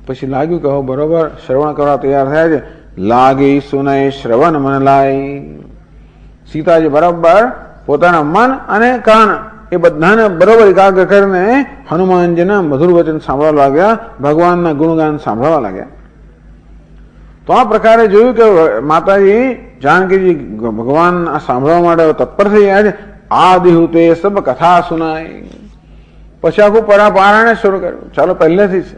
પછી લાગ્યું કે બરોબર શ્રવણ કરવા તૈયાર થયા છે. લાગી સુનાય શ્રવણ મન લાય. સીતાજી બરાબર પોતાના મન અને કાન એ બધાને બરોબર એકાગ્ર કરીને હનુમાનજીના મધુર વચન સાંભળવા લાગ્યા, ભગવાનના ગુણગાન સાંભળવા લાગ્યા. તો આ પ્રકારે જોયું કે માતાજી જાનકીજી ભગવાન સાંભળવા માટે તત્પર થઈ ગયા છે. આદિહુતે સબ કથા સુનાય. પછી આખું પારાયણ શરૂ કર્યું. ચાલો પહેલેથી છે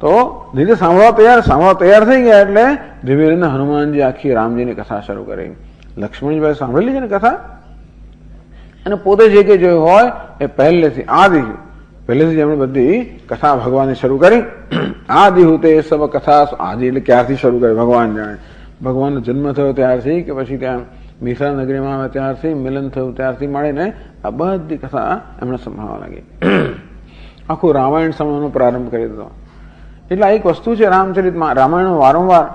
તો ધીરે સાંભળવા તૈયાર થઈ ગયા. એટલે ધીમે ધીમે હનુમાનજી આખી રામજીની કથા શરૂ કરી. લક્ષ્મણજીભાઈ સાંભળેલી છે ને કથા, અને પોતે જે કે જોયું હોય એ પહેલેથી પહેલેથી એમણે બધી કથા ભગવાનની શરૂ કરી. આદિહુતે સબ કથા. આદિ એટલે ક્યારથી શરૂ કરી ભગવાન જાણે. ભગવાનનો જન્મ થયો ત્યારથી કે પછી ત્યાં મિથિલા નગરીમાં આવે ત્યારથી, મિલન થયું ત્યારથી મળીને આ બધી કથા એમણે સંભળાવવા લાગી. આખું રામાયણ સમયનો પ્રારંભ કરી દીધો. એટલે એક વસ્તુ છે રામચરિતમાં, રામાયણ વારંવાર,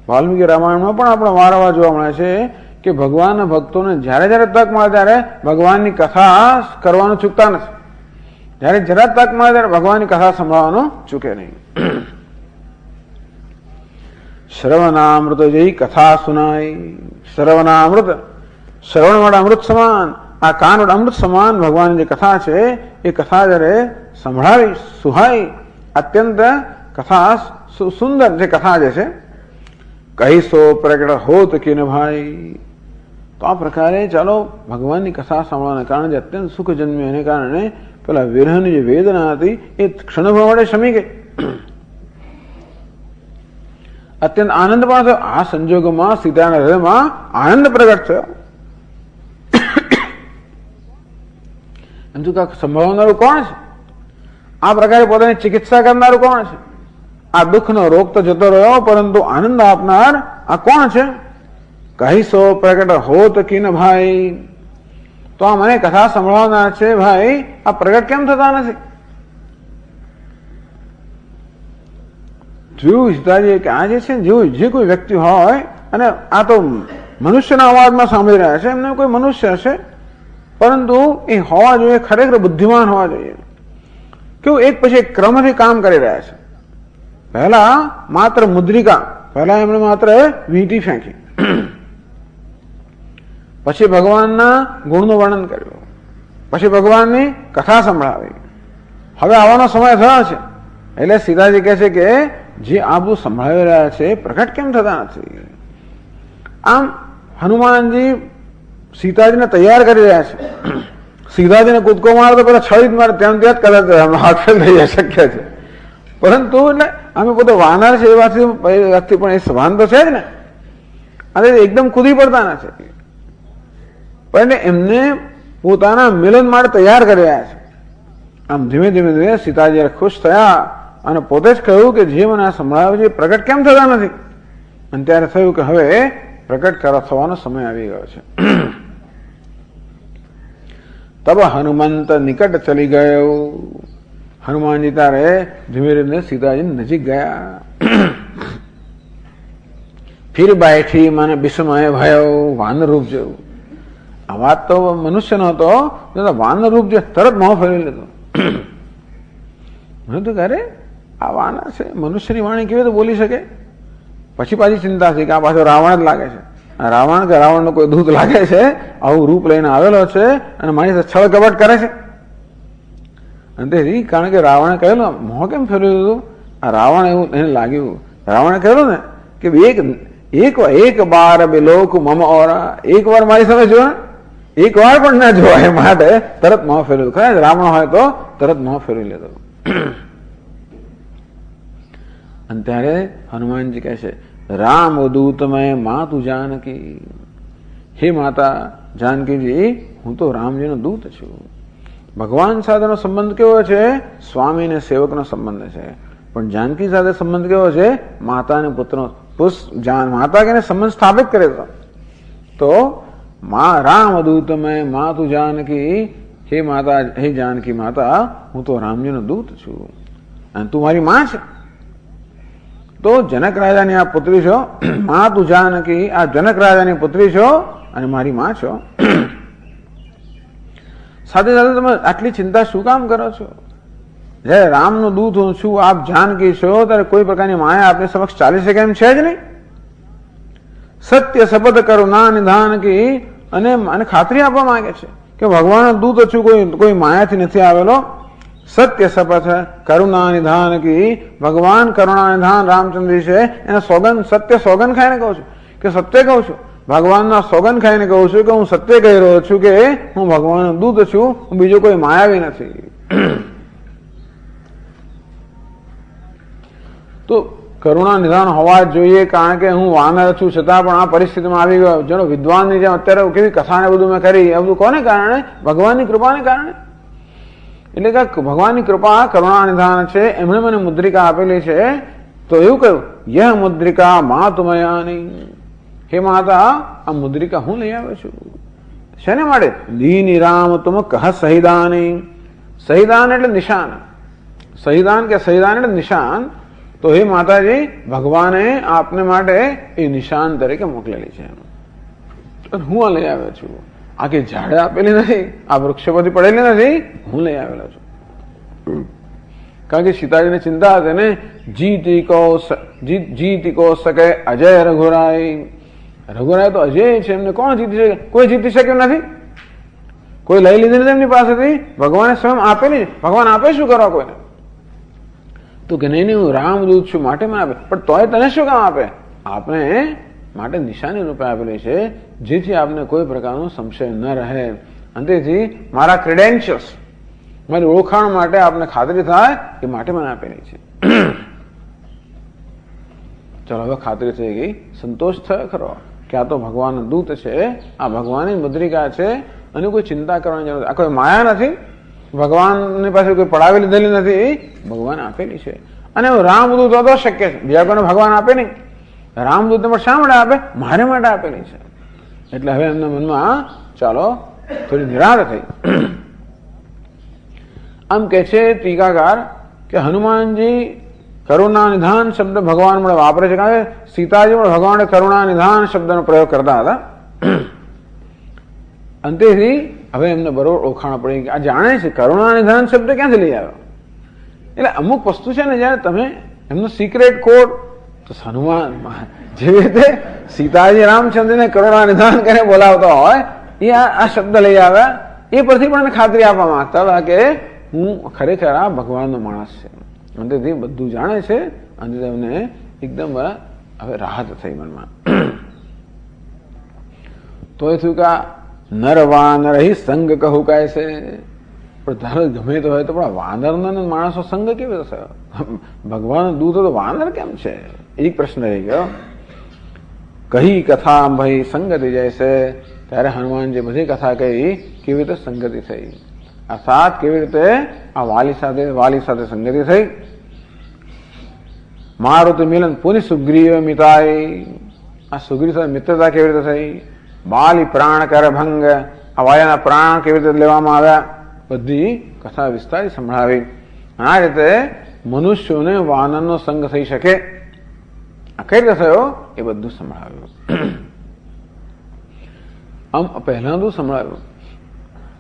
વાલ્મીકી રામાયણમાં પણ આપણે વારંવાર જોવા મળે છે કે ભગવાનના ભક્તોને જ્યારે જ્યારે તક મળે ત્યારે ભગવાનની કથા કરવાનું ચૂકતા નથી. જ્યારે જરા તક મળે ત્યારે ભગવાનની કથા સંભળાવવાનું ચૂકે નહીં. શ્રવણામૃત જઈ કથા સુનાય. શ્રવણામૃત, શ્રવણ માટે અમૃત સમાન, આ કાન વડે અમૃત સમાન ભગવાનની જે કથા છે એ કથા જયારે સંભળાવી સુહાઈ, અત્યંત કથા સુંદર જે કથા જે છે, કહીશો પ્રગટ હોત કે ન ભાઈ. તો આ પ્રકારે ચાલો ભગવાનની કથા સાંભળવાના કારણે જે અત્યંત સુખ જન્મ્યું એને કારણે પેલા વિરહની જે વેદના હતી એ ક્ષણભર માટે શમી ગઈ. અત્યંત આનંદ પણ થયો. આ સંજોગોમાં સીતાના હૃદયમાં આનંદ પ્રગટ થયો. એમ તો કાંઈક સંભળાવનારું કોણ છે? આ પ્રકારે પોતાની ચિકિત્સા કરનારું કોણ છે? આ દુઃખનો રોગ તો જતો રહ્યો, પરંતુ આનંદ આપનાર આ કોણ છે? કહી સો પ્રગટ હોત કી ન ભાઈ. તો આ મને કથા સંભળાવનાર છે ભાઈ, આ પ્રગટ કેમ થતા નથી? જોયું સીતાજી કે આ જે છે જે કોઈ વ્યક્તિ હોય, અને આ તો મનુષ્યના અવાજમાં સાંભળી રહ્યા છે, એમને કોઈ મનુષ્ય હશે, પરંતુ એ હોવા જોઈએ ખરેખર બુદ્ધિમાન હોવા જોઈએ. કેવું એક પછી એક ક્રમથી કામ કરી રહ્યા છે. પહેલા માત્ર મુદ્રિકા, પહેલા એમણે માત્ર વીંટી ફેંકી, પછી ભગવાનના ગુણનું વર્ણન કર્યું, પછી ભગવાનની કથા સંભળાવી. હવે આવવાનો સમય થયો છે, એટલે સીતાજી કહે છે કે જે આ બધું સંભળાવી રહ્યા છે પ્રગટ કેમ થતા નથી? આમ હનુમાનજી સીતાજીને તૈયાર કરી રહ્યા છે. સીતાજીને કૂદકો મારે તો પેલા છળી જ મારે ત્યાં ત્યાં જ કદાચ હાથ ફેલ થઈ જાય શક્ય છે, પરંતુ એટલે અમે પોતે વાનર છે એ વાતથી પણ એ સભાન તો છે જ ને, અને એકદમ કૂદી પડતા નથી, પણ એમને પોતાના મિલન માટે તૈયાર કરી રહ્યા છે. આમ ધીમે ધીમે ધીમે સીતાજી ખુશ થયા અને પોતે જ કહ્યું કે જે મને આ સંભળાવ્યું છે પ્રગટ કેમ થતા નથી? અને ત્યારે થયું કે હવે પ્રગટ થવાનો સમય આવી ગયો છે. તબ હનુમંત નિકટ ચલી ગયો. હનુમાનજી તારે ધીમે ધીમે સીતાજી નજીક ગયા. ફિર બેઠી મને બિસ્મય ભયો. વાનર રૂપ જેવું. આ વાત તો મનુષ્ય નો હતો, વાનર રૂપ જે તરત મોં ફેરવી લીધો. મને તો અરે આ વાનર છે, મનુષ્યની વાણી કેવી રીતે બોલી શકે? પછી પાછી ચિંતા થઈ કે આ પાછો રાવણ જ લાગે છે. રાવણ કે રાવણનો કોઈ દૂત લાગે છે, આવું રૂપ લઈને આવેલો છે અને મારી સાથે છળ કપટ કરે છે. અને તેથી કારણ કે રાવણે કહેલું મોં કેમ ફેરવી દીધું? આ રાવણ એવું એને લાગ્યું. રાવણે કહેલું ને કે એક બાર બેલોક મમ ઓરા, એક વાર મારી સામે જોવા, એક વાર પણ ના જોવાય માટે તરત મોં ફેરવ્યું. ખરા રાવણ હોય તો તરત મોં ફેરવી લેતો. અને ત્યારે હનુમાનજી કહે છે રામ દૂતમય માતુ જાનકી. હે માતા જાનકીજી, હું તો રામજીનો દૂત છું. ભગવાન સાથેનો સંબંધ કેવો છે? સ્વામી અને સેવકનો સંબંધ છે. પણ જાનકી સાથે સંબંધ કેવો છે? માતા અને પુત્રનો. માતા કે સંબંધ સ્થાપિત કરે તો રામ દૂતમય માતુ જાનકી. હે માતા, હે જાનકી માતા, હું તો રામજીનો દૂત છું અને તું મારી માં છે. તો જનક રાજાની આ પુત્રી છો, મા તું જાનકી, આ જનક રાજાની પુત્રી છો અને મારી માં છો. સાથે સાથે તમે આટલી ચિંતા શું કામ કરો છો? જયારે રામનો દૂત હું છું, આપ જાનકી છો, ત્યારે કોઈ પ્રકારની માયા આપની સમક્ષ ચાલી શકે એમ છે જ નહીં. સત્ય શપથ કરુણા નિધાન કી, અને ખાતરી આપવા માંગે છે કે ભગવાનનો દૂત છું, કોઈ માયાથી નથી આવેલો. સત્ય શપથ કરુણા નિધાન કી, ભગવાન કરુણા નિધાન રામચંદ્ર છે, એને સોગન, સત્ય સોગન ખાઈને કહું છું કે સત્ય કહું છું. ભગવાનના સોગન ખાઈને કહું છું કે હું સત્ય કહી રહ્યો છું કે હું ભગવાનનો દૂત છું, હું બીજો કોઈ માયાવી નથી. તો કરુણા નિધાન હોવા જ જોઈએ, કારણ કે હું વાનર છું છતાં પણ આ પરિસ્થિતિમાં આવી ગયો. જેનો વિદ્વાનની જેમ અત્યારે કેવી કથાને બધું મેં કરી, એ બધું કોને કારણે? ભગવાનની કૃપાને કારણે. એટલે કે ભગવાનની કૃપા કરુણા નિધાન છે. એમણે મને મુદ્રિકા આપેલી છે. તો એવું કહ્યું, યહ મુદ્રિકા માતુમયાની. હે માતા, આ મુદ્રિકા હું લઈ આવ્યો છું. શેને માટે? દીની રામ તુમ કહ સહિદાની. સહિદાન એટલે નિશાન. સહિદાન કે સહિદાન એટલે નિશાન. તો હે માતાજી, ભગવાને આપને માટે એ નિશાન તરીકે મોકલેલી છે. હું આ લઈ આવ્યો છું. આ કે ઝાડે આપેલી નથી, આ વૃક્ષ પરથી પડેલી નથી, હું લઈ આવેલો છું. કારણ કે સીતાજીને ચિંતા હતી ને, જીતી કો શકે અજય રઘુરાય. રઘુરાય તો અજય છે, એમને કોણ જીતી શકે? કોઈ જીતી શક્યું નથી. કોઈ લઈ લીધી નથી એમની પાસેથી, ભગવાને સ્વયં આપેલી. ભગવાન આપે શું કરવા કોઈને? તો કે નહીં, હું રામદૂત છું માટે મને આપે. પણ તોય તને શું કામ આપે? આપણે માટે નિશાની રૂપે આપેલી છે, જેથી આપને કોઈ પ્રકારનો સંશય ન રહે. અને તેથી મારા ક્રેડેન્શિયલ્સ, મારી ઓળખાણ માટે આપને ખાતરી થાય એ માટે મને આપેલી છે. ચલો હવે ખાતરી થઈ ગઈ, સંતોષ થયો ખરો કે આ તો ભગવાન દૂત છે, આ ભગવાનની મુદ્રિકા છે અને કોઈ ચિંતા કરવાની જરૂર, આ કોઈ માયા નથી, ભગવાનની પાસે કોઈ પડાવી લીધેલી નથી, ભગવાન આપેલી છે. અને રામદૂત તો શક્ય છે, બીજા કોઈને ભગવાન આપે નહીં, રામદૂત પણ શા માટે આપે? મારે માટે આપેલી છે. એટલે હવે એમના મનમાં ચાલો થોડી નિરાશ થઈ. આમ કે છે ટીકાકાર કે હનુમાનજી કરુણા નિધાન શબ્દ ભગવાન મળે વાપરે છે, કારણ કે સીતાજી પણ ભગવાને કરુણા નિધાન શબ્દનો પ્રયોગ કરતા હતા. અંતેથી હવે એમને બરોબર ઓળખાણ પડી કે આ જાણે છે કરુણા નિધાન શબ્દ ક્યાંથી લઈ આવ્યો. એટલે અમુક વસ્તુ છે ને, જયારે તમે એમનો સિક્રેટ કોડ, તો હનુમાન જેવી રીતે સીતાજી રામચંદ્રને કરુણા નિધાન કરીને બોલાવતા હોય, એ આ શબ્દ લઈ આવ્યા. એ પરથી પણ ખાતરી આપવા માંગતા હતા કે હું ખરેખર આ ભગવાનનો માણસ છે. અંતેથી બધું જાણે છે અને તેમને એકદમ હવે રાહત થઈ મનમાં. તો એ થયું કે નર વાનર સંગ કહું કાય છે, પણ ધારો ગમે તો હોય તો પણ વાનરના માણસો સંગ કેવી રીતે થયો? ભગવાન દૂત તો વાનર કેમ છે? એક પ્રશ્ન રહી ગયો. કહી કથા ભાઈ સંગતિ જાય છે, ત્યારે હનુમાનજી બધી કથા કહી કેવી રીતે સંગતિ થઈ. આ સાત કેવી રીતે આ વાલી સાથે સંગતિ થઈ. મારુતિ મિલન પુનિ સુગ્રીવ મિતાય, આ સુગ્રીવ સાથે મિત્રતા કેવી રીતે થઈ. બાલી પ્રાણ કર ભંગ, આ વાયાના પ્રાણ કેવી રીતે લેવામાં આવ્યા, બધી કથા વિસ્તારી સંભળાવી. આ રીતે મનુષ્યોને વાનરનો સંગ થઈ શકે આ કઈ રીતે થયો એ બધું સંભળાવ્યું. આમ પહેલા સંભળાવ્યું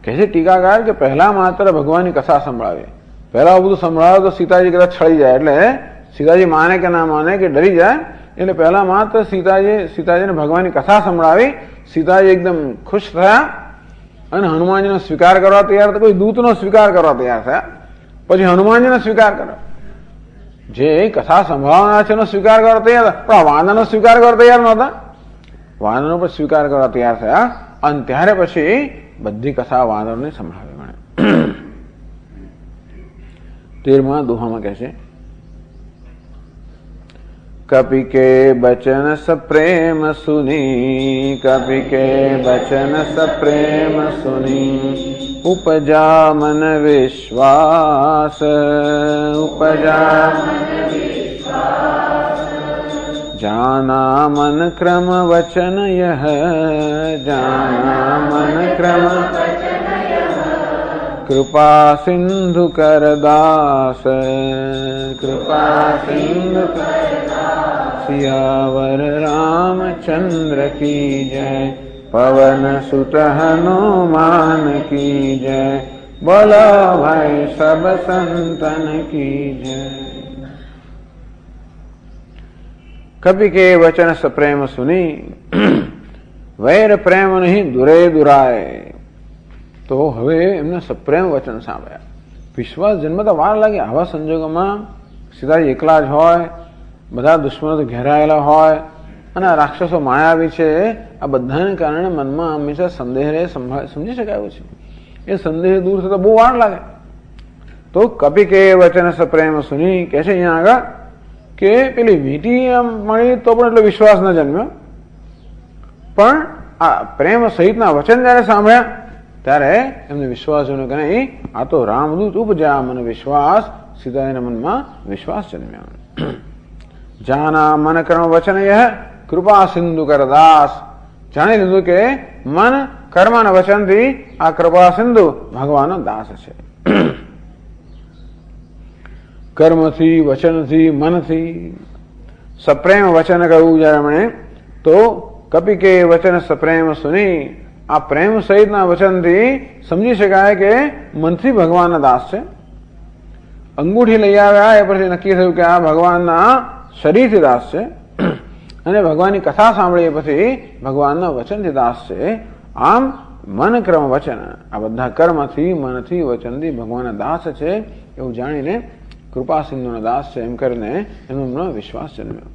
કહે છે ટીકાકાર કે પહેલા માત્ર ભગવાનની કથા સંભળાવી. પહેલા બધું સંભળાવે તો સીતાજી કદાચ છળી જાય, એટલે સીતાજી માને કે ના માને કે ડરી જાય, એટલે પહેલા માત્ર સીતાજીને ભગવાનની કથા સંભળાવી. સીતાજી એકદમ ખુશ થયા અને હનુમાનજીનો સ્વીકાર કરવા તૈયાર, કોઈ દૂતનો સ્વીકાર કરવા તૈયાર થયા. પછી હનુમાનજીનો સ્વીકાર કર્યો, જે કથા સંભળાવનાર છે એનો સ્વીકાર કરવા તૈયાર હતા, પણ વાનરનો સ્વીકાર કરવા તૈયાર નહોતા. વાનરનો પણ સ્વીકાર કરવા તૈયાર થયા અને ત્યારે પછી બધી કથા વાનરને સંભળાવી મળે. 13મા દોહામાં કહે છે कपि के बचन सप्रेम सुनी, कपि के बचन सप्रेम सुनी, उपजा मन विश्वास, उपजा जाना मन क्रम वचन यह, जाना मन क्रम कृपा सिंधु कर दास, कृपा सिंधु सियावर रामचंद्र की जय, पवन सुत हनुमान की जय, बोलो भाई सब संतन की जय. कवि के वचन सप्रेम सुनी, वैर प्रेम नहीं दुरे दुराए. તો હવે એમને સપ્રેમ વચન સાંભળ્યા. વિશ્વાસ જન્મતા વાર લાગે. આવા સંજોગોમાં સીતાજી એકલા જ હોય, બધા દુશ્મનો ઘેરાયેલા હોય અને રાક્ષસો માયાવી છે, આ બધાને કારણે મનમાં હંમેશા સંદેહ રહે, સમજી શકાયું છે. એ સંદેહ દૂર થતા બહુ વાર લાગે. તો કપિ કે વચન સપ્રેમ સુની કહે છે અહીંયા આગળ કે પેલી વીંટી મળી તો પણ એટલો વિશ્વાસ ન જન્મ્યો, પણ આ પ્રેમ સહિતના વચન જયારે સાંભળ્યા ત્યારે એમને વિશ્વાસ જન્મ્યો કે નહીં, આ તો રામદૂત ઉપજા મને વિશ્વાસ, સીતાજીના મનમાં વિશ્વાસ જન્મ્યો. જાના મન કર્મ વચન યહ કૃપા સિંધુ કર દાસ, જાણી લીધું કે મન કર્મના વચનથી આ કૃપા સિંધુ ભગવાનનો દાસ છે. કર્મથી, વચનથી, મનથી સપ્રેમ વચન કહ્યું જયારે એમણે, તો કપિ કે વચન સપ્રેમ સુની, આ પ્રેમ સહિતના વચનથી સમજી શકાય કે મનથી ભગવાનના દાસ છે. અંગૂઠી લઈ આવ્યા એ પછી નક્કી થયું કે આ ભગવાનના શરીરથી દાસ છે અને ભગવાનની કથા સાંભળી પછી ભગવાનના વચનથી દાસ છે. આમ મન કર્મ વચન, આ બધા કર્મથી, મનથી, વચનથી ભગવાનના દાસ છે એવું જાણીને કૃપા સિંધુના દાસ છે એમ કરીને એમનો વિશ્વાસ જન્મ્યો.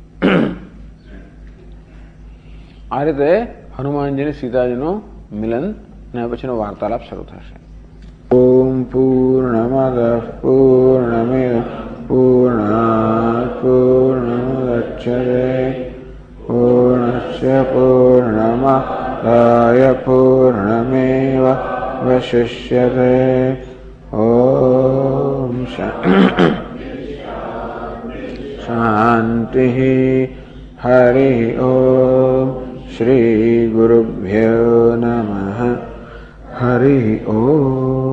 આ રીતે હનુમાનજી અને સીતાજીનો મિલન ને પછીનો વાર્તાલાપ શરૂ થશે. ઓમ પૂર્ણમદ પૂર્ણમિદ પૂર્ણાત પૂર્ણમુદચ્યતે वशिष्यते। ओम शांति। हरि ओम। श्री गुरुभ्यो नमः। हरि ओम।